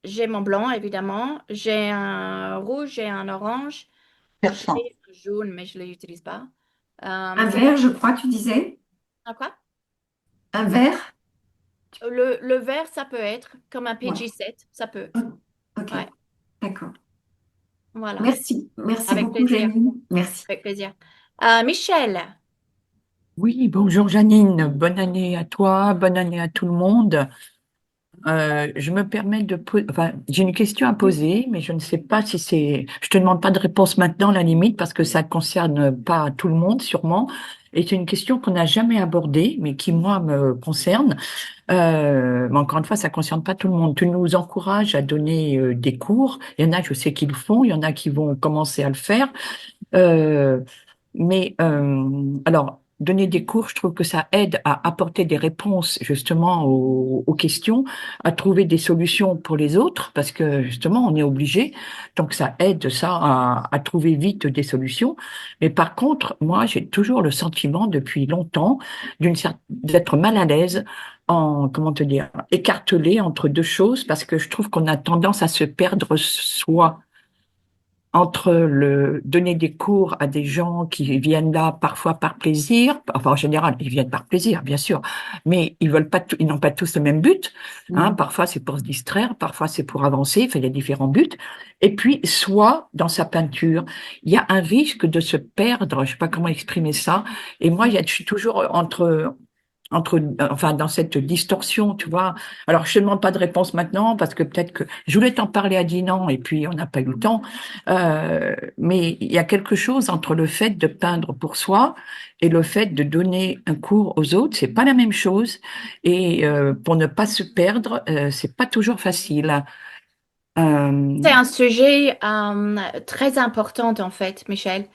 J'ai mon blanc, évidemment. J'ai un rouge, j'ai un orange. J'ai Persan. un jaune, mais je ne l'utilise pas. Un C'est pas vert, je crois, tu disais. un quoi? Un vert? Le vert, ça peut être comme un Ouais. PG7, ça peut. Oh, ok, Ouais, d'accord. voilà. Merci. Merci Avec beaucoup, plaisir. Janine. Merci. Avec plaisir. Michel, Oui, bonjour Janine, bonne année à toi, bonne année à tout le monde. Je me permets enfin, j'ai une question à poser, mais je ne sais pas si je te demande pas de réponse maintenant, à la limite, parce que ça ne concerne pas tout le monde, sûrement. Et c'est une question qu'on n'a jamais abordée, mais qui, moi, me concerne. Mais encore une fois, ça concerne pas tout le monde. Tu nous encourages à donner des cours. Il y en a, je sais qu'ils le font, il y en a qui vont commencer à le faire. Euh, alors, donner des cours, je trouve que ça aide à apporter des réponses justement aux questions, à trouver des solutions pour les autres, parce que justement, on est obligé. Donc, ça aide ça à trouver vite des solutions. Mais par contre, moi, j'ai toujours le sentiment depuis longtemps d'être mal à l'aise comment te dire, écartelé entre deux choses, parce que je trouve qu'on a tendance à se perdre soi entre le donner des cours à des gens qui viennent là parfois par plaisir, enfin en général ils viennent par plaisir bien sûr, mais ils veulent pas, ils n'ont pas tous le même but. Hein, Mm. parfois c'est pour se distraire, parfois c'est pour avancer. Enfin, il y a différents buts. Et puis soit dans sa peinture, il y a un risque de se perdre. Je sais pas comment exprimer ça. Et moi, je suis toujours entre enfin, dans cette distorsion, tu vois. Alors, je te demande pas de réponse maintenant parce que peut-être que je voulais t'en parler à Dinan et puis on n'a pas eu le temps. Mais il y a quelque chose entre le fait de peindre pour soi et le fait de donner un cours aux autres. C'est pas la même chose. Et pour ne pas se perdre, c'est pas toujours facile. C'est Euh, un sujet très important en fait, Michel.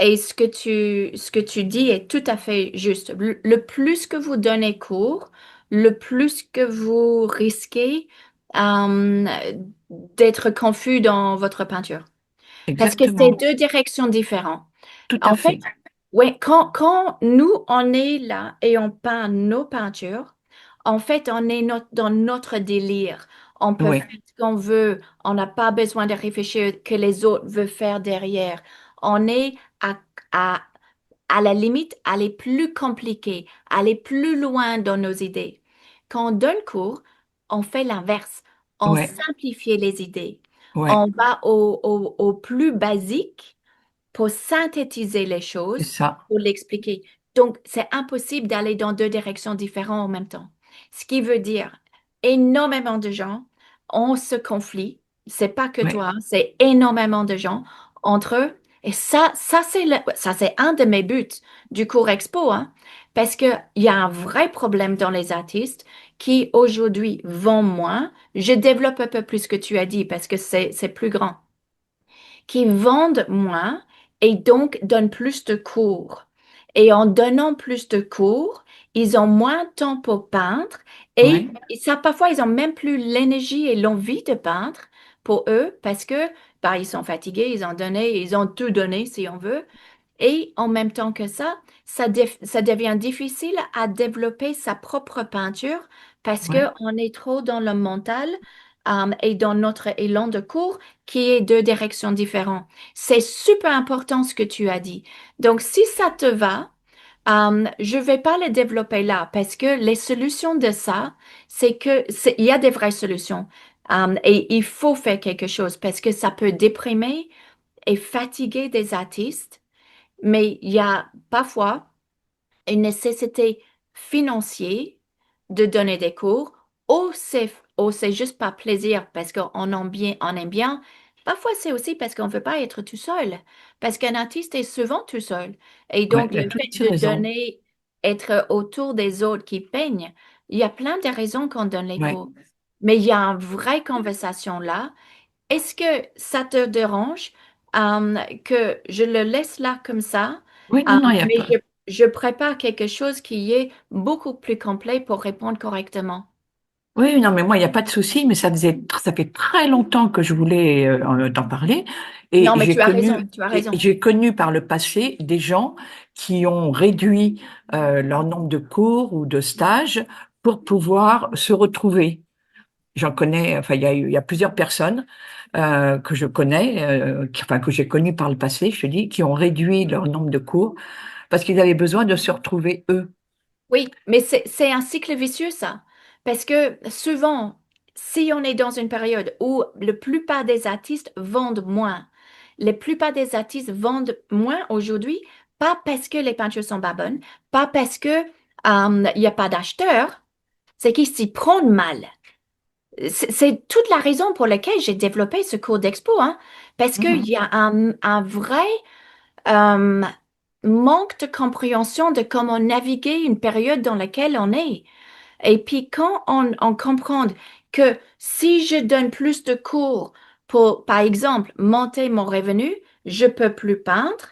Et ce que tu dis est tout à fait juste. Le plus que vous donnez cours, le plus que vous risquez um, d'être confus dans votre peinture. Parce que c'est exactement. deux directions différentes. Tout à En fait, fait. ouais, quand nous, on est là et on peint nos peintures, en fait, on est dans notre délire. On peut Oui, faire ce qu'on veut. On n'a pas besoin de réfléchir que les autres veulent faire derrière. On est à, à la limite, aller plus compliqué, aller plus loin dans nos idées. Quand on donne cours, on fait l'inverse. On ouais, simplifie les idées. ouais, On va au plus basique pour synthétiser les c'est choses, ça. pour l'expliquer. Donc, c'est impossible d'aller dans deux directions différentes en même temps. Ce qui veut dire, énormément de gens ont ce conflit. C'est pas que Ouais, toi, hein, c'est énormément de gens entre eux. Et ça, c'est un de mes buts du cours expo, hein, parce qu'il y a un vrai problème dans les artistes qui aujourd'hui vendent moins. Je développe un peu plus ce que tu as dit parce que c'est plus grand qui vendent moins et donc donnent plus de cours. Et en donnant plus de cours, ils ont moins de temps pour peindre et ouais, ça, parfois, ils ont même plus l'énergie et l'envie de peindre pour eux parce que bah, ils sont fatigués, ils ont donné, ils ont tout donné si on veut. Et en même temps que ça devient difficile à développer sa propre peinture parce ouais, qu'on est trop dans le mental et dans notre élan de cours qui est deux directions différentes. C'est super important ce que tu as dit. Donc, si ça te va, je vais pas le développer là parce que les solutions de ça, il y a des vraies solutions. Et il faut faire quelque chose parce que ça peut déprimer et fatiguer des artistes, mais il y a parfois une nécessité financière de donner des cours, ou c'est juste par plaisir parce on aime bien. Parfois, c'est aussi parce qu'on ne veut pas être tout seul, parce qu'un artiste est souvent tout seul. Et ouais, donc, tu as le tout à fait fait de raison. donner, être autour des autres qui peignent, il y a plein de raisons qu'on donne les Ouais. cours. Mais il y a une vraie conversation là. Est-ce que ça te dérange que je le laisse là comme ça, Oui, non, non, il y a mais pas. je prépare quelque chose qui est beaucoup plus complet pour répondre correctement? Oui, non, mais moi, il n'y a pas de souci, mais ça fait très longtemps que je voulais t'en parler, Non, et mais tu as raison, tu as et raison. j'ai connu par le passé des gens qui ont réduit leur nombre de cours ou de stages pour pouvoir se retrouver. J'en connais, enfin, il y a plusieurs personnes que je connais, enfin, que j'ai connues par le passé, je te dis, qui ont réduit leur nombre de cours parce qu'ils avaient besoin de se retrouver eux. Oui, mais c'est un cycle vicieux, ça. Parce que souvent, si on est dans une période où la plupart des artistes vendent moins, la plupart des artistes vendent moins aujourd'hui, pas parce que les peintures sont pas bonnes, pas parce que il n'y a pas d'acheteurs, c'est qu'ils s'y prennent mal. C'est toute la raison pour laquelle j'ai développé ce cours d'expo, hein, parce qu'il Mhm. y a un vrai euh, manque de compréhension de comment naviguer une période dans laquelle on est. Et puis quand on comprend que si je donne plus de cours pour, par exemple, monter mon revenu, je peux plus peindre.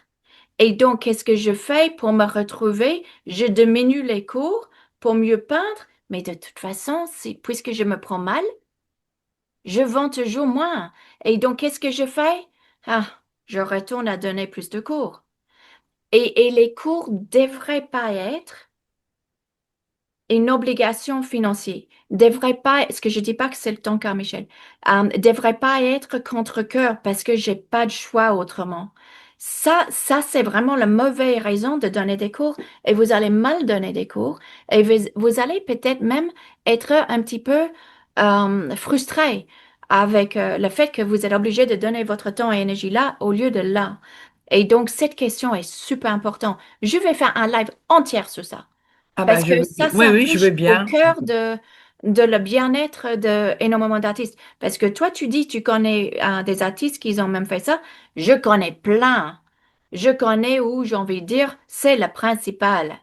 Et donc, qu'est-ce que je fais pour me retrouver? Je diminue les cours pour mieux peindre. Mais de toute façon, puisque je me prends mal, je vends toujours moins. Et donc, qu'est-ce que je fais? Ah, je retourne à donner plus de cours. Et les cours devraient pas être une obligation financière. Devrait pas, ce que je dis pas que c'est le ton cas, Michel, devrait pas être contre-cœur parce que j'ai pas de choix autrement. Ça, c'est vraiment la mauvaise raison de donner des cours et vous allez mal donner des cours et vous allez peut-être même être un petit peu frustré avec le fait que vous êtes obligé de donner votre temps et énergie là au lieu de là. Et donc, cette question est super importante. Je vais faire un live entier sur ça. Ah ben, Parce que oui, ça oui, je veux touche au bien. cœur de le bien-être d'énormément d'artistes. Parce que toi, tu dis, tu connais des artistes qui ont même fait ça. Je connais plein. Je connais où, j'ai envie de dire, c'est le principal.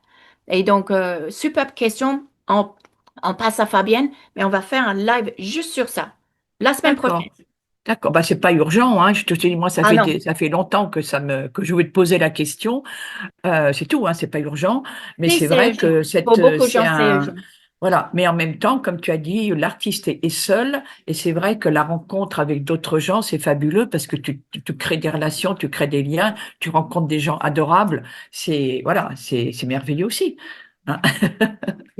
Et donc, superbe question. On passe à Fabienne, mais on va faire un live juste sur ça. La semaine prochaine. D'accord. D'accord. Bah, c'est pas urgent, hein. Je te dis, moi, Ah non, ça fait longtemps que que je voulais te poser la question. C'est tout, hein. C'est pas urgent. Mais si c'est c'est vrai urgent. que Pour beaucoup de c'est gens, c'est un, urgent. voilà. Mais en même temps, comme tu as dit, l'artiste est seul. Et c'est vrai que la rencontre avec d'autres gens, c'est fabuleux parce que tu crées des relations, tu crées des liens, tu rencontres des gens adorables. Voilà, c'est merveilleux aussi. Hein.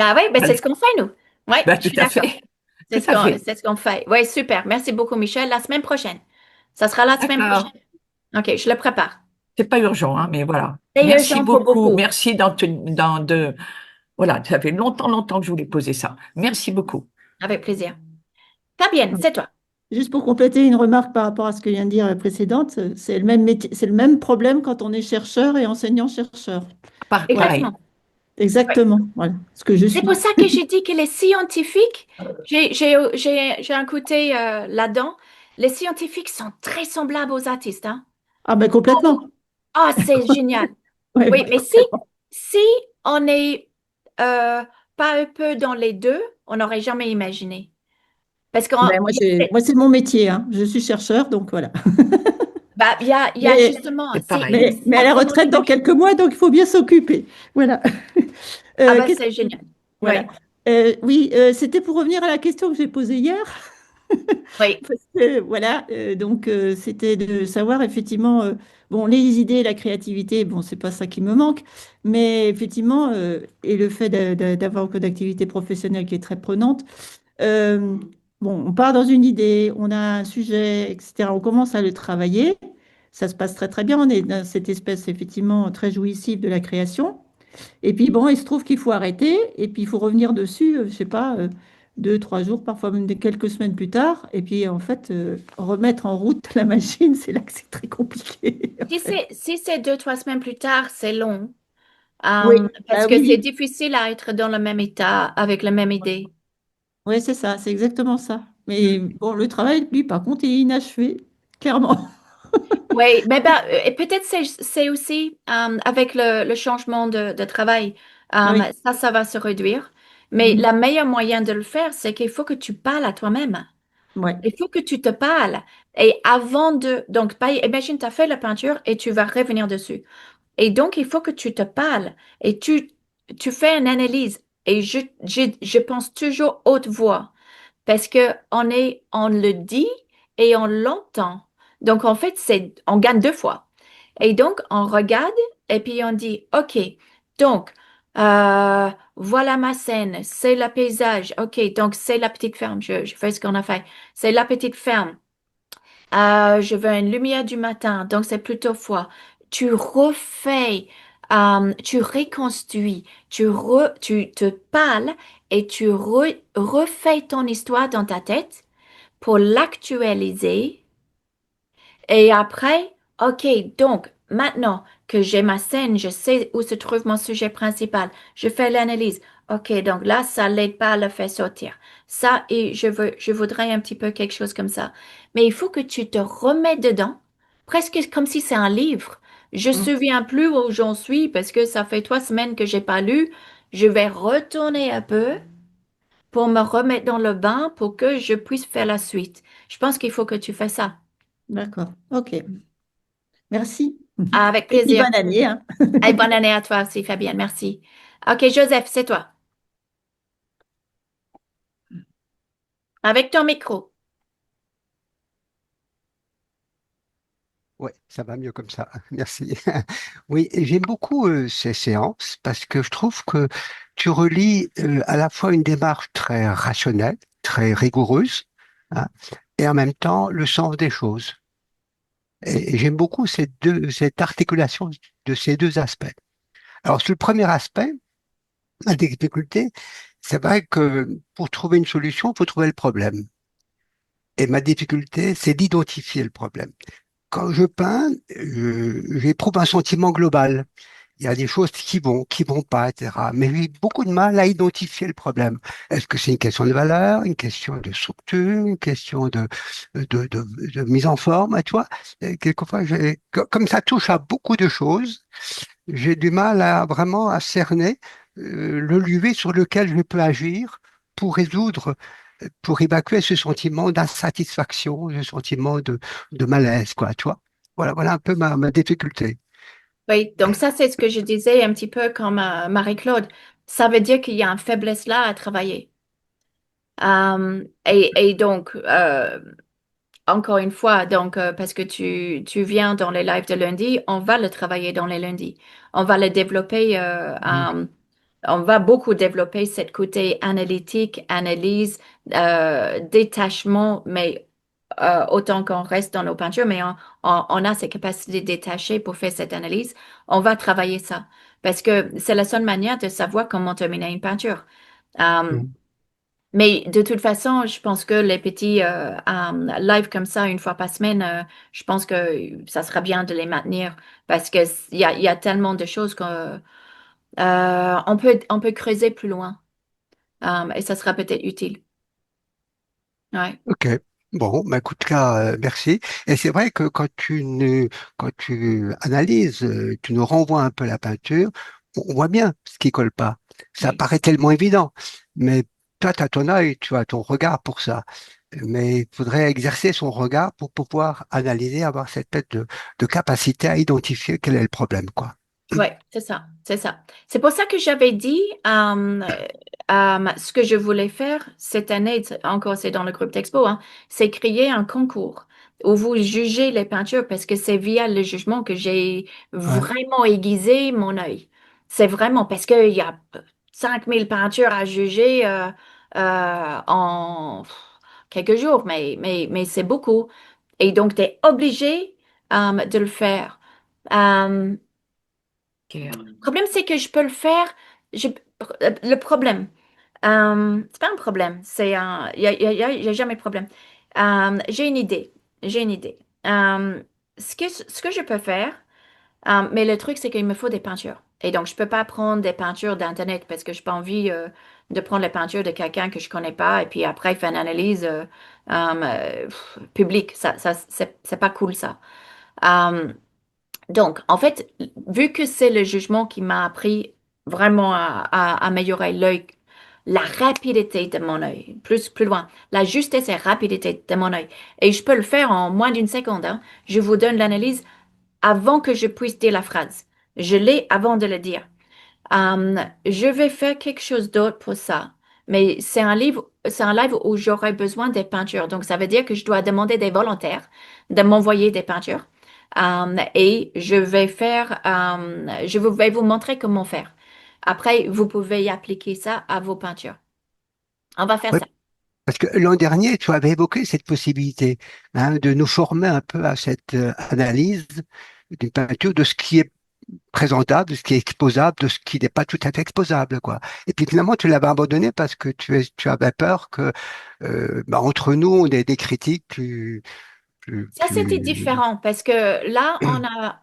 Ah oui, ben c'est Allez. ce qu'on fait, nous. Oui, Bah, je tout suis à d'accord. fait. Tout à fait. C'est ce qu'on fait. Oui, super. Merci beaucoup, Michel. La semaine prochaine. Ça sera la semaine D'accord. prochaine. OK, je le prépare. C'est pas urgent, hein, mais voilà. C'est Merci urgent pour beaucoup. beaucoup. Merci voilà, ça fait longtemps que je voulais poser ça. Merci beaucoup. Avec plaisir. Fabienne, c'est toi. Juste pour compléter une remarque par rapport à ce que vient de dire la précédente, c'est le même métier, c'est le même problème quand on est chercheur et enseignant-chercheur. Voilà, Pareil. Exactement. Oui. exactement. Voilà ce que je C'est pour suis. ça que j'ai dit que les scientifiques, j'ai un côté là-dedans. Les scientifiques sont très semblables aux artistes, hein. Ah ben complètement. Ah, c'est génial. Ouais, Oui, mais complètement. si on est pas un peu dans les deux, on n'aurait jamais imaginé. Parce qu'il Ben, y a, moi c'est mon métier, hein. Je suis chercheur, donc voilà. bah, il y a Mais, justement, C'est c'est pareil. mais à la exactement la retraite dans même chose. quelques mois, donc il faut bien s'occuper. Voilà. Ah bah Qu'est-ce c'est génial. Voilà. Oui, Oui, c'était pour revenir à la question que j'ai posée hier. oui. Parce que, voilà, donc c'était de savoir effectivement, bon, les idées, la créativité, bon, c'est pas ça qui me manque, mais effectivement, et le fait d'avoir une activité professionnelle qui est très prenante, euh, bon, on part dans une idée, on a un sujet, etc., on commence à le travailler, ça se passe très très bien, on est dans cette espèce effectivement très jouissive de la création. Et puis bon, il se trouve qu'il faut arrêter et puis il faut revenir dessus, je sais pas, 2, 3 jours, parfois même quelques semaines plus tard. Et puis en fait, remettre en route la machine, c'est là que c'est très compliqué. En fait. Si c'est 2, 3 semaines plus tard, c'est long. Oui, Parce bah que c'est oui, difficile à être dans le même état avec la même idée. oui, c'est ça, c'est exactement ça. Mais Mm. bon, le travail, lui, par contre, il est inachevé, clairement. Oui, mais ben, et peut-être c'est aussi avec le changement de travail, Oui. ça va se réduire. Mais Mhm. la meilleure moyen de le faire, c'est qu'il faut que tu parles à toi-même. Ouais. Il faut que tu te parles. Et avant de... Donc, imagine, tu as fait la peinture et tu vas revenir dessus. Et donc, il faut que tu te parles et tu fais une analyse. Et je pense toujours haute voix parce que on le dit et on l'entend. Donc, en fait, on gagne deux fois. Et donc, on regarde et puis on dit, OK, donc, voilà ma scène, c'est le paysage. OK, donc c'est la petite ferme. Je fais ce qu'on a fait. C'est la petite ferme. Je veux une lumière du matin, donc c'est plutôt froid. Tu refais, tu reconstruis, tu te parles et tu refais ton histoire dans ta tête pour l'actualiser et après, OK, donc maintenant que j'ai ma scène, je sais où se trouve mon sujet principal, je fais l'analyse. OK, donc là, ça l'aide pas à le faire sortir. Ça, et je voudrais un petit peu quelque chose comme ça. Mais il faut que tu te remets dedans, presque comme si c'est un livre. Je ne me Mhm. souviens plus où j'en suis parce que ça fait 3 semaines que j'ai pas lu. Je vais retourner un peu pour me remettre dans le bain pour que je puisse faire la suite. Je pense qu'il faut que tu fasses ça. D'accord. OK. Merci. Avec Et puis plaisir. bonne année, hein. Et bonne année à toi aussi, Fabienne. Merci. OK, Joseph, c'est toi. Avec ton micro. Ouais, ça va mieux comme ça. Merci. Oui, et j'aime beaucoup ces séances parce que je trouve que tu relis à la fois une démarche très rationnelle, très rigoureuse, hein, et en même temps le sens des choses. Et j'aime beaucoup cette articulation de ces deux aspects. Alors, sur le premier aspect, la difficulté, c'est vrai que pour trouver une solution, il faut trouver le problème. Et ma difficulté, c'est d'identifier le problème. Quand je peins, j'éprouve un sentiment global. Il y a des choses qui vont pas, etc. Mais j'ai beaucoup de mal à identifier le problème. Est-ce que c'est une question de valeur, une question de structure, une question de mise en forme, tu vois? Et quelquefois, comme ça touche à beaucoup de choses, j'ai du mal à vraiment à cerner le levier sur lequel je peux agir pour résoudre, pour évacuer ce sentiment d'insatisfaction, ce sentiment de malaise, quoi, tu vois? Voilà un peu ma difficulté. Oui, donc ça, c'est ce que je disais un petit peu comme Marie-Claude. Ça veut dire qu'il y a une faiblesse là à travailler. Et donc, encore une fois, donc, parce que tu viens dans les lives de lundi, on va le travailler dans les lundis. On va le développer, Mm. on va beaucoup développer cette côté analytique, analyse, détachement, mais autant qu'on reste dans nos peintures, mais on a ces capacités détachées pour faire cette analyse. On va travailler ça parce que c'est la seule manière de savoir comment terminer une peinture. Euh, Mm. mais de toute façon, je pense que les petits lives comme ça, une fois par semaine, je pense que ça sera bien de les maintenir parce que il y a tellement de choses qu'on on peut creuser plus loin et ça sera peut-être utile. Ouais, Ok. Bon, bah, écoute, là, merci. Et c'est vrai que quand tu analyses, tu nous renvoies un peu la peinture, on voit bien ce qui colle pas. Ça oui. paraît tellement évident. Mais toi, tu as ton œil, tu as ton regard pour ça. Mais il faudrait exercer son regard pour pouvoir analyser, avoir cette tête de capacité à identifier quel est le problème, quoi. Ouais, c'est ça, c'est ça. C'est pour ça que j'avais dit ce que je voulais faire cette année, encore c'est dans le groupe d'expo, hein, c'est créer un concours où vous jugez les peintures parce que c'est via le jugement que j'ai Ouais. vraiment aiguisé mon œil. C'est vraiment parce qu'il y a 5000 peintures à juger en quelques jours, mais c'est beaucoup. Et donc, tu es obligé de le faire. Euh, le problème, c'est que je peux le faire. Le problème, c'est pas un problème. Il y a jamais de problème. J'ai une idée. J'ai une idée. Ce que je peux faire, mais le truc, c'est qu'il me faut des peintures. Et donc, je peux pas prendre des peintures d'Internet parce que je n'ai pas envie de prendre les peintures de quelqu'un que je connais pas et puis après faire une analyse publique. C'est pas cool, ça. Euh, donc, en fait, vu que c'est le jugement qui m'a appris vraiment à améliorer l'œil, la rapidité de mon œil, plus loin, la justesse et rapidité de mon œil, et je peux le faire en moins d'une seconde, hein. Je vous donne l'analyse avant que je puisse dire la phrase. Je l'ai avant de le dire. Je vais faire quelque chose d'autre pour ça. Mais c'est un live où j'aurai besoin des peintures. Donc, ça veut dire que je dois demander des volontaires de m'envoyer des peintures. Et je vais vous montrer comment faire. Après, vous pouvez y appliquer ça à vos peintures. On va faire Ouais, ça. parce que l'an dernier, tu avais évoqué cette possibilité, hein, de nous former un peu à cette analyse d'une peinture, de ce qui est présentable, de ce qui est exposable, de ce qui n'est pas tout à fait exposable, quoi. Et puis finalement, tu l'avais abandonné parce que tu avais peur que, bah, entre nous, on ait des critiques Ça, c'était plus... différent parce que là, on a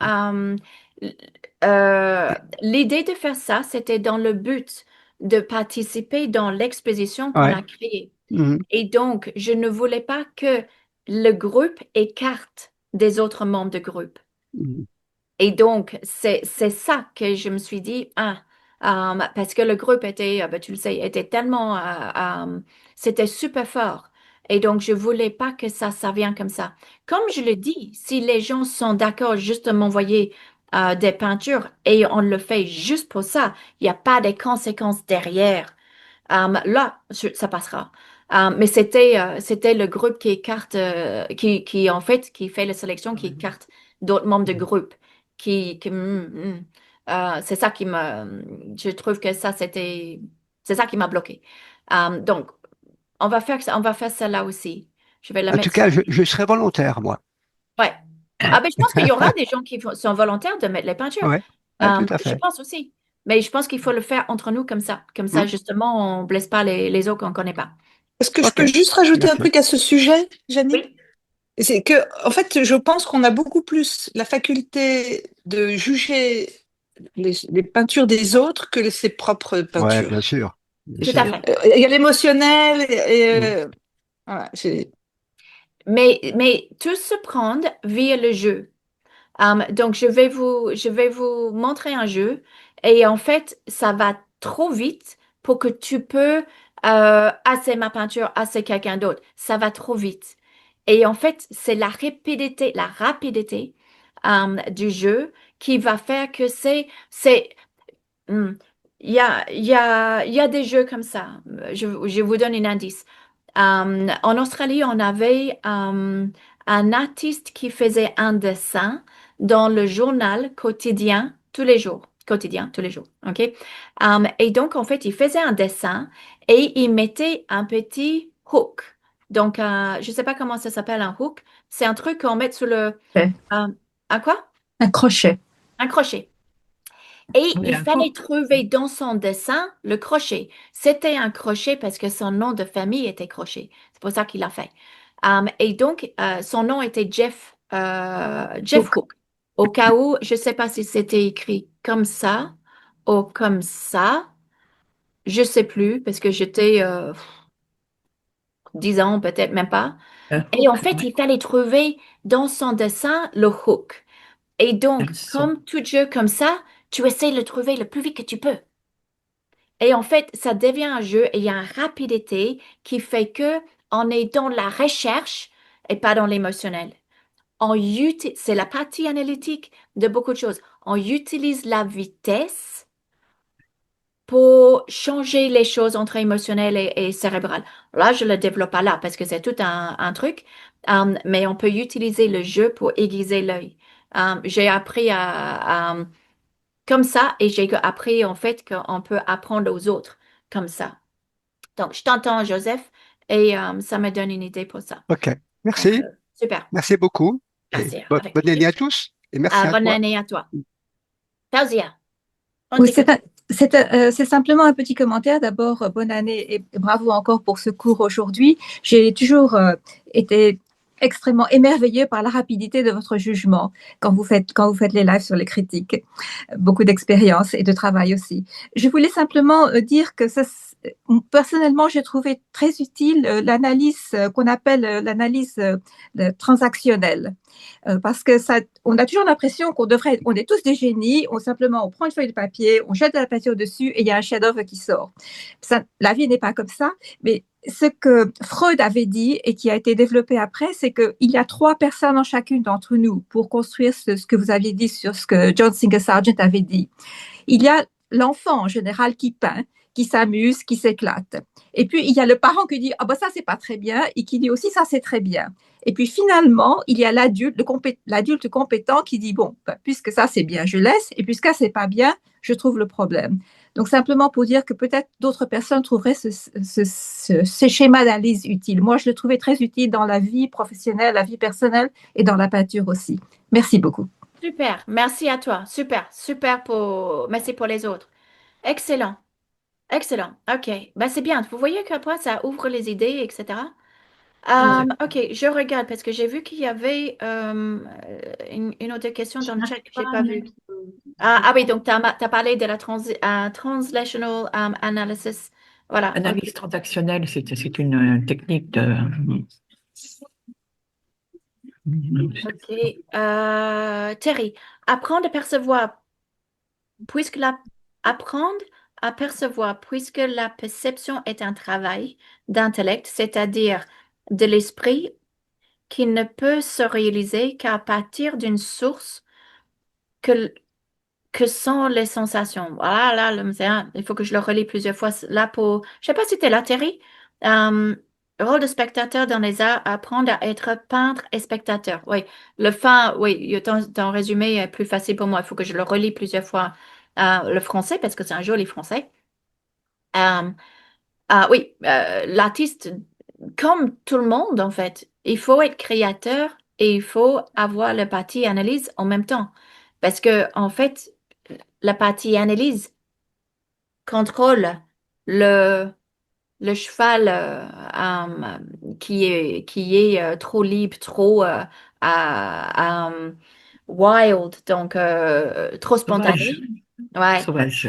l'idée de faire ça, c'était dans le but de participer dans l'exposition qu'on Ouais. a créée. Mhm. Et donc, je ne voulais pas que le groupe écarte des autres membres du groupe. Mhm. Et donc, c'est ça que je me suis dit, parce que le groupe était, ben, tu le sais, était tellement, c'était super fort. Et donc, je voulais pas que ça vienne comme ça. Comme je le dis, si les gens sont d'accord juste de m'envoyer des peintures et on le fait juste pour ça, il n'y a pas de conséquences derrière. Là, ça passera. Mais c'était le groupe qui écarte, qui en fait, qui fait la sélection, qui écarte d'autres membres du groupe. C'est ça qui je trouve que c'est ça qui m'a bloqué. Donc, on va faire ça là aussi. Je vais la En tout mettre sur. cas, je serai volontaire, moi. Ouais. Ah ben, je pense qu'il y aura des gens qui sont volontaires de mettre les peintures. Ouais, ouais, tout à Je fait. pense aussi. Mais je pense qu'il faut le faire entre nous comme ça. Comme ça, Mhm. justement, on ne blesse pas les autres qu'on ne connaît pas. Est-ce que je Ok, peux juste rajouter un merci. truc à ce sujet, Janine? Oui, C'est que, en fait, je pense qu'on a beaucoup plus la faculté de juger les peintures des autres que ses propres Ouais, peintures. bien sûr. Bien Tout à sûr. fait. Il y a l'émotionnel et Mm. voilà, Mais tout se prend via le jeu. Donc, je vais vous montrer un jeu et en fait, ça va trop vite pour que tu peux c'est ma peinture, c'est quelqu'un d'autre. Ça va trop vite. Et en fait, c'est la rapidité du jeu qui va faire que hmm, il y a des jeux comme ça. Je vous donne un indice. En Australie, on avait un artiste qui faisait un dessin dans le journal quotidien tous les jours. Quotidien, tous les jours. OK? Et donc, en fait, il faisait un dessin et il mettait un petit hook. Donc, je ne sais pas comment ça s'appelle un hook. C'est un truc qu'on met sur le... Ouais. euh, un quoi? Un crochet. Un crochet. Et Oui, il un fallait faux. trouver dans son dessin le crochet. C'était un crochet parce que son nom de famille était crochet. C'est pour ça qu'il l'a fait. Et donc, son nom était Jeff Hook. Hook. Au cas où, je ne sais pas si c'était écrit comme ça ou comme ça. Je ne sais plus parce que j'étais 10 ans, peut-être même pas. Un Et en hook, fait, ouais. il fallait trouver dans son dessin le hook. Et donc, Son. comme tout jeu comme ça, tu essaies de le trouver le plus vite que tu peux. Et en fait, ça devient un jeu et il y a une rapidité qui fait que on est dans la recherche et pas dans l'émotionnel. C'est la partie analytique de beaucoup de choses. On utilise la vitesse pour changer les choses entre émotionnel et cérébral. Là, je le développe pas là parce que c'est tout un truc. Mais on peut utiliser le jeu pour aiguiser l'œil. J'ai appris comme ça et j'ai appris en fait qu'on peut apprendre aux autres comme ça. Donc, je t'entends, Joseph, et ça me donne une idée pour ça. OK. Donc, Merci. super. Merci beaucoup. Et Merci. Avec bonne plaisir. année à tous. Et merci à Bonne toi. année à toi. Fauzia, on Oui, t'écoute. c'est simplement un petit commentaire. D'abord, bonne année et bravo encore pour ce cours aujourd'hui. J'ai toujours été extrêmement émerveillée par la rapidité de votre jugement quand vous faites les lives sur les critiques. Beaucoup d'expérience et de travail aussi. Je voulais simplement dire que personnellement, j'ai trouvé très utile l'analyse qu'on appelle l'analyse transactionnelle. Parce que ça, on a toujours l'impression on est tous des génies, on prend une feuille de papier, on jette de la peinture dessus et il y a un chef-d'œuvre qui sort. Ça, la vie n'est pas comme ça, mais ce que Freud avait dit et qui a été développé après, c'est qu'il y a trois personnes en chacune d'entre nous pour construire ce que vous aviez dit sur ce que John Singer Sargent avait dit. Il y a l'enfant en général qui peint, qui s'amuse, qui s'éclate. Et puis, il y a le parent qui dit, ah ben ça, c'est pas très bien, et qui dit aussi, ça, c'est très bien. Et puis, finalement, il y a l'adulte compétent qui dit, bon, ben, puisque ça, c'est bien, je laisse, et puisque ça, c'est pas bien, je trouve le problème. Donc, simplement pour dire que peut-être d'autres personnes trouveraient ces schémas d'analyse utiles. Moi, je le trouvais très utile dans la vie professionnelle, la vie personnelle et dans la peinture aussi. Merci beaucoup. Super. Merci à toi. Super. Super pour. Merci pour les autres. Excellent. Excellent. OK. Ben, c'est bien. Vous voyez qu'après, ça ouvre les idées, etc. Ouais. OK. Je regarde parce que j'ai vu qu'il y avait une autre question dans le chat que j'ai pas vue. Oui, donc tu as parlé de la translational analysis. Voilà, ok. Analyse transactionnelle, c'est une technique de. Ok. Terry, apprendre à percevoir, puisque la, apprendre à percevoir, puisque la perception est un travail d'intellect, c'est-à-dire de l'esprit qui ne peut se réaliser qu'à partir d'une source que, que sont les sensations. Voilà, il faut que je le relis plusieurs fois. Là pour, je sais pas si tu es là, Terry. Rôle de spectateur dans les arts, apprendre à être peintre et spectateur. Oui, oui, ton résumé est plus facile pour moi. Il faut que je le relis plusieurs fois. Le français, parce que c'est un joli français. Euh, oui, l'artiste, comme tout le monde, en fait, il faut être créateur et il faut avoir la partie analyse en même temps. Parce que, en fait, la partie analyse contrôle le, le cheval qui est trop libre, trop wild, donc trop Sauvage. spontané. Ouais. sauvage.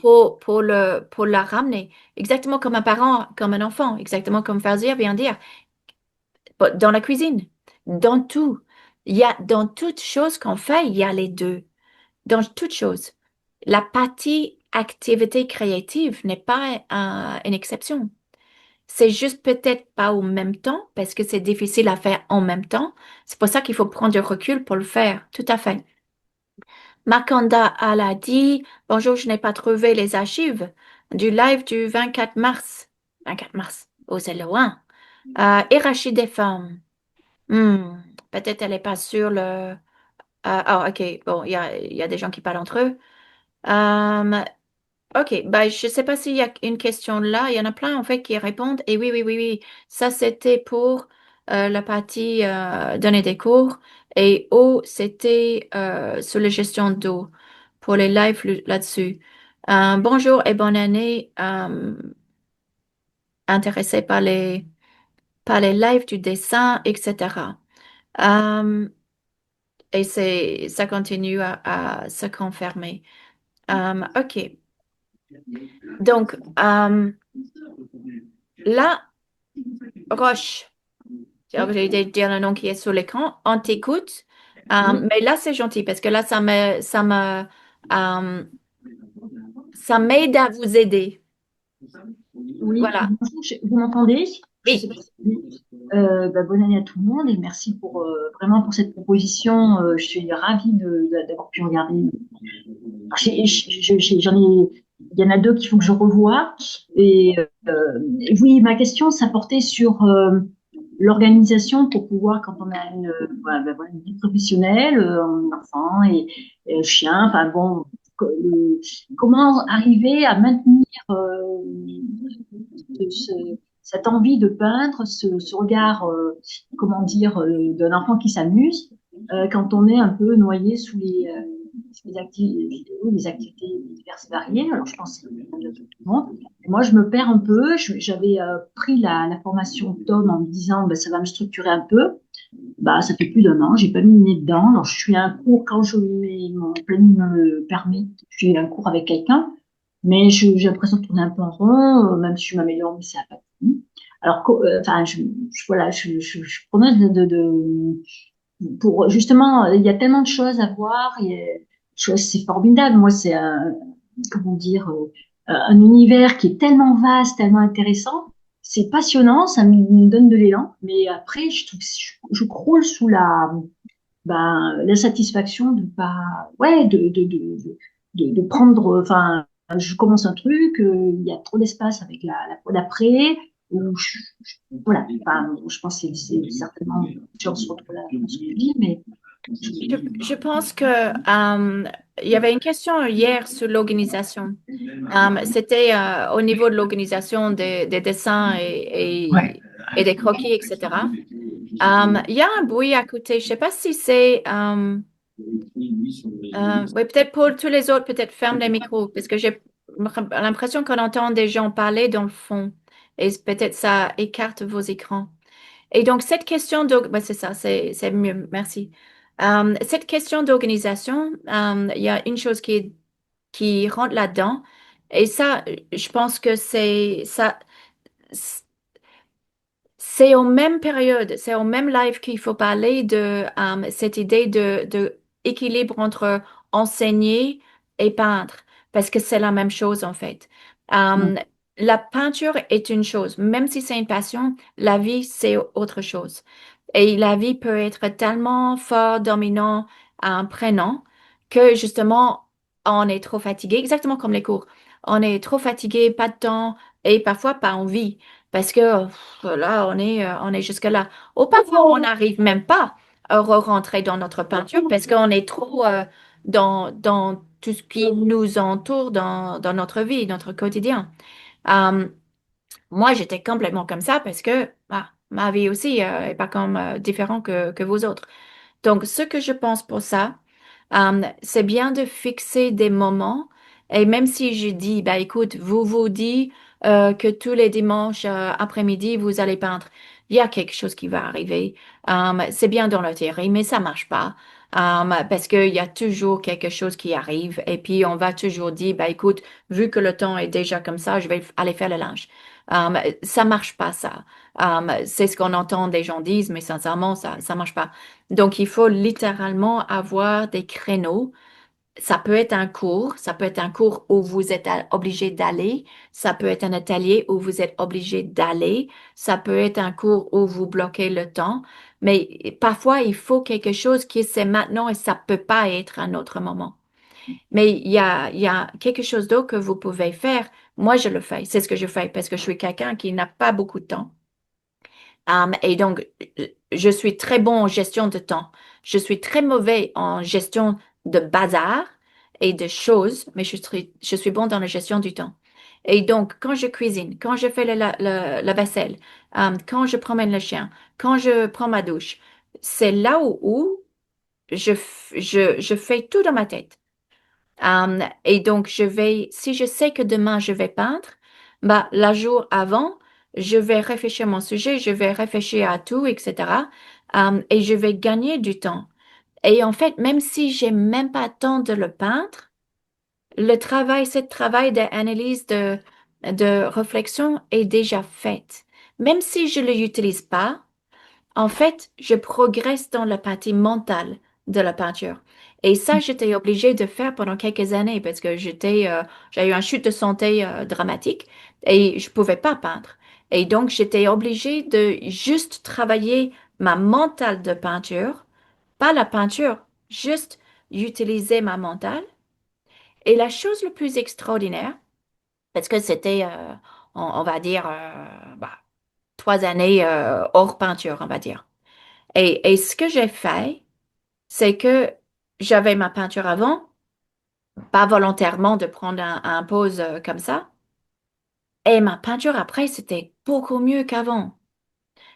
Pour la ramener. Exactement comme un parent, comme un enfant. Exactement comme Fazia vient de dire. Dans la cuisine, dans tout. Dans toute chose qu'on fait, il y a les deux. Dans toute chose. La partie activité créative n'est pas une exception. C'est juste peut-être pas au même temps parce que c'est difficile à faire en même temps. C'est pour ça qu'il faut prendre du recul pour le faire. Tout à fait. Makanda, elle a dit, bonjour, je n'ai pas trouvé les archives du live du 24 mars. 24 mars. Oh, c'est loin. Et Rachid des femmes. Hmm, peut-être elle n'est pas sûre le. Ah, ok. Bon, il y a des gens qui parlent entre eux. Euh, ok. Bah, je ne sais pas s'il y a une question là. Il y en a plein, en fait, qui répondent. Et oui, oui, oui, oui. Ça, c'était pour la partie donner des cours. Et eau, c'était sur la gestion d'eau pour les lives là-dessus. Bonjour et bonne année. Intéressé par les lives du dessin, etc. Euh, Et ça continue à se confirmer. OK. Donc, là, Roche, j'ai oublié de dire le nom qui est sur l'écran, on t'écoute. Mais là, c'est gentil parce que là, euh, ça m'aide à vous aider. Oui, Voilà. bonjour, vous m'entendez? Je sais Oui. pas si- bonne année à tout le monde et merci pour vraiment pour cette proposition. Je suis ravie d'avoir pu regarder. J'en ai, il y en a deux qu'il faut que je revoie. Et oui, ma question, ça portait sur l'organisation pour pouvoir, quand on a une vie professionnelle, un enfant et un chien, enfin bon, comment arriver à maintenir cette envie de peindre, ce regard, comment dire, d'un enfant qui s'amuse, quand on est un peu noyé sous les activités diverses et variées. Alors, je pense que c'est le problème de tout le monde. Et moi, je me perds un peu. J'avais pris la formation Tom en me disant, ben, ça va me structurer un peu. Bah, ça fait plus d'un an, j'ai pas mis le nez dedans. Alors, je suis à un cours quand mon planning me le permet. Je suis à un cours avec quelqu'un, mais j'ai l'impression de tourner un peu en rond, même si je m'améliore, mais ça n'a pas fini. Alors, enfin, voilà, je preneuse pour justement, il y a tellement de choses à voir. C'est formidable. Moi, c'est un, comment dire, un univers qui est tellement vaste, tellement intéressant. C'est passionnant, ça me donne de l'élan. Mais après, je trouve que je croule sous l'insatisfaction de pas, ouais, de prendre, enfin, je commence un truc, il y a trop d'espace avec l'après, ou voilà, enfin, je pense que c'est certainement une chance sur dans ce que je dis, mais Je pense que il y avait une question hier sur l'organisation. C'était au niveau de l'organisation des dessins Ouais. et des croquis, etc. Il y a un bruit à côté. Je ne sais pas si c'est... oui, peut-être pour tous les autres, peut-être ferme les micros, parce que j'ai l'impression qu'on entend des gens parler dans le fond. Et peut-être ça écarte vos écrans. Et donc, cette question c'est ça, c'est mieux, merci. Cette question d'organisation, il y a une chose qui rentre là-dedans. Et ça, je pense que c'est aux mêmes périodes, c'est au même live qu'il faut parler de cette idée de équilibre entre enseigner et peindre, parce que c'est la même chose en fait. mm, Euh, la peinture est une chose, même si c'est une passion, la vie c'est autre chose. Et la vie peut être tellement fort, dominant, prenant, que justement on est trop fatigué, exactement comme les cours. On est trop fatigué, pas de temps et parfois pas envie. Parce que là, on est jusque-là. Ou parfois, on n'arrive même pas à rentrer dans notre peinture parce qu'on est trop dans tout ce qui nous entoure dans notre vie, notre quotidien. Euh, Moi, j'étais complètement comme ça parce que ma vie aussi est pas comme différent que vous autres. Donc, ce que je pense pour ça, c'est bien de fixer des moments. Et même si je dis, bah, écoute, vous vous dites que tous les dimanches après-midi, vous allez peindre. Il y a quelque chose qui va arriver. C'est bien dans la théorie, mais ça marche pas. Parce qu'il y a toujours quelque chose qui arrive et puis on va toujours dire, bah, écoute, vu que le temps est déjà comme ça, je vais aller faire le linge. Ça marche pas ça. C'est ce qu'on entend des gens disent, mais sincèrement, ça marche pas. Donc, il faut littéralement avoir des créneaux. Ça peut être un cours, ça peut être un cours où vous êtes obligé d'aller, ça peut être un atelier où vous êtes obligé d'aller, ça peut être un cours où vous bloquez le temps, mais parfois il faut quelque chose qui c'est maintenant et ça peut pas être un autre moment. Mais il y a quelque chose d'autre que vous pouvez faire. Moi, je le fais, c'est ce que je fais parce que je suis quelqu'un qui n'a pas beaucoup de temps. Et donc, je suis très bon en gestion de temps. Je suis très mauvais en gestion de bazar et de choses, mais je suis bon dans la gestion du temps. Et donc, quand je cuisine, quand je fais la vaisselle, quand je promène le chien, quand je prends ma douche, c'est là où je fais tout dans ma tête. Et donc, si je sais que demain je vais peindre, bah, la jour avant, je vais réfléchir à mon sujet, je vais réfléchir à tout, etc. Et je vais gagner du temps. Et en fait, même si j'ai même pas le temps de le peindre, ce travail d'analyse, de réflexion est déjà fait. Même si je ne l'utilise pas, en fait, je progresse dans la partie mentale de la peinture. Et ça, j'étais obligée de faire pendant quelques années parce que j'ai eu une chute de santé dramatique et je pouvais pas peindre. Et donc, j'étais obligée de juste travailler ma mentale de peinture, pas la peinture, juste utiliser ma mentale. Et la chose le plus extraordinaire, parce que c'était, on va dire, bah, 3 années hors peinture, on va dire. Et ce que j'ai fait, c'est que j'avais ma peinture avant, pas volontairement de prendre un pose comme ça, et ma peinture après, c'était beaucoup mieux qu'avant.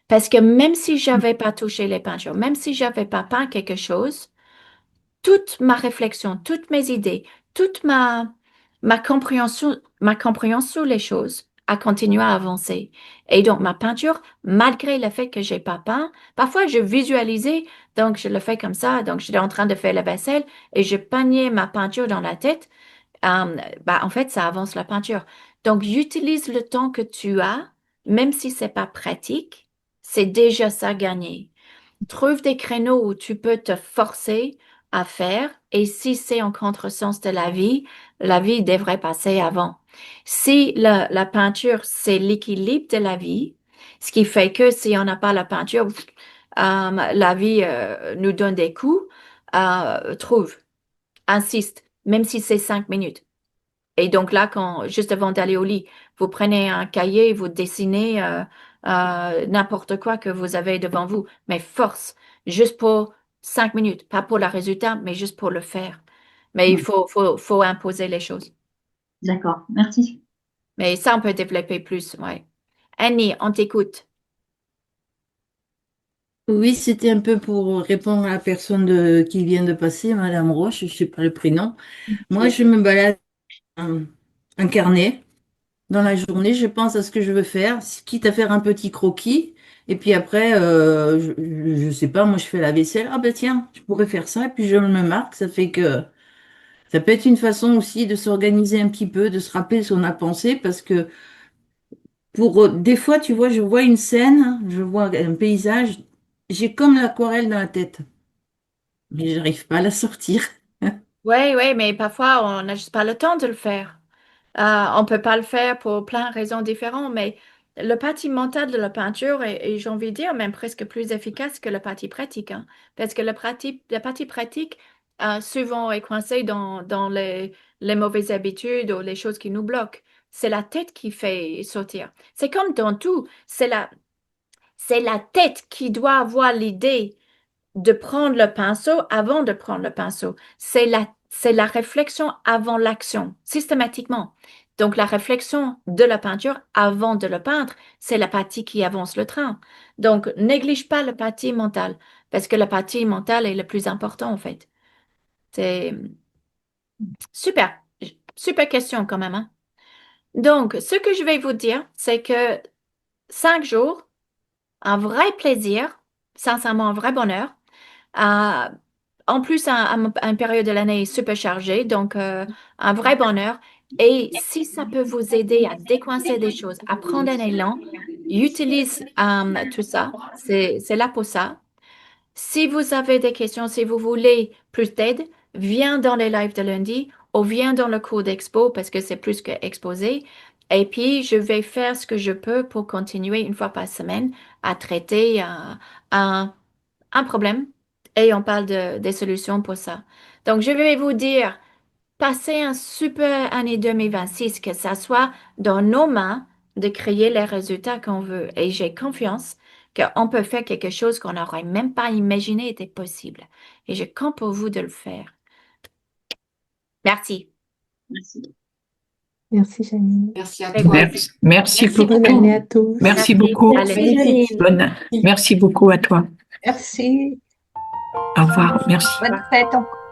Parce que même si j'avais pas touché les peintures, même si j'avais pas peint quelque chose, toute ma réflexion, toutes mes idées, toute ma compréhension les choses a continué à avancer. Et donc, ma peinture, malgré le fait que j'ai pas peint, parfois je visualisais, donc je le fais comme ça, donc j'étais en train de faire la vaisselle et je peignais ma peinture dans la tête. Bah, en fait, ça avance la peinture. Donc, utilise le temps que tu as, même si c'est pas pratique, c'est déjà ça gagné. Trouve des créneaux où tu peux te forcer à faire et si c'est en contresens de la vie devrait passer avant. Si la peinture, c'est l'équilibre de la vie, ce qui fait que si on n'a pas la peinture, la vie nous donne des coups, trouve, insiste, même si c'est 5 minutes. Et donc là, juste avant d'aller au lit, vous prenez un cahier, vous dessinez n'importe quoi que vous avez devant vous, mais force, juste pour 5 minutes, pas pour le résultat, mais juste pour le faire. Mais il faut imposer les choses. D'accord, merci. Mais ça, on peut développer plus, ouais. Annie, on t'écoute. Oui, c'était un peu pour répondre à la personne qui vient de passer, Madame Roche, je ne sais pas le prénom. Moi, je me balade un carnet. Dans la journée, je pense à ce que je veux faire, quitte à faire un petit croquis. Et puis après, je sais pas, moi je fais la vaisselle. Ah ben tiens, je pourrais faire ça. Et puis je me marque. Ça fait que ça peut être une façon aussi de s'organiser un petit peu, de se rappeler ce qu'on a pensé. Parce que des fois, tu vois, je vois une scène, je vois un paysage. J'ai comme l'aquarelle dans la tête, mais j'arrive pas à la sortir. Oui, oui, mais parfois, on n'a juste pas le temps de le faire. On peut pas le faire pour plein de raisons différentes, mais le parti mental de la peinture est, et j'ai envie de dire, même presque plus efficace que le parti pratique, hein. Parce que la partie pratique, souvent est coincée dans les mauvaises habitudes ou les choses qui nous bloquent. C'est la tête qui fait sortir. C'est comme dans tout, c'est la tête qui doit avoir l'idée de prendre le pinceau avant de prendre le pinceau. C'est la réflexion avant l'action, systématiquement. Donc, la réflexion de la peinture avant de le peindre, c'est la partie qui avance le train. Donc, néglige pas la partie mentale, parce que la partie mentale est le plus important, en fait. C'est super, super question quand même, hein. Donc, ce que je vais vous dire, c'est que 5 jours, un vrai plaisir, sincèrement un vrai bonheur. Euh, En plus, une période de l'année super chargée, donc un vrai bonheur. Et si ça peut vous aider à décoincer des choses, à prendre un élan, utilise tout ça. C'est là pour ça. Si vous avez des questions, si vous voulez plus d'aide, viens dans les lives de lundi ou viens dans le cours d'expo parce que c'est plus que exposé. Et puis, je vais faire ce que je peux pour continuer une fois par semaine à traiter un, un problème et on parle des solutions pour ça. Donc, je vais vous dire, passez un super année 2026, que ça soit dans nos mains de créer les résultats qu'on veut. Et j'ai confiance qu'on peut faire quelque chose qu'on n'aurait même pas imaginé était possible. Et je compte pour vous de le faire. Merci. Merci. Merci, Janine. Merci à Très toi. bien. Merci Merci Bonne beaucoup. année à tous. Merci Merci. beaucoup. Allez. Magnifique. Merci beaucoup à toi. Merci. Au revoir. Merci. Bonne fête encore.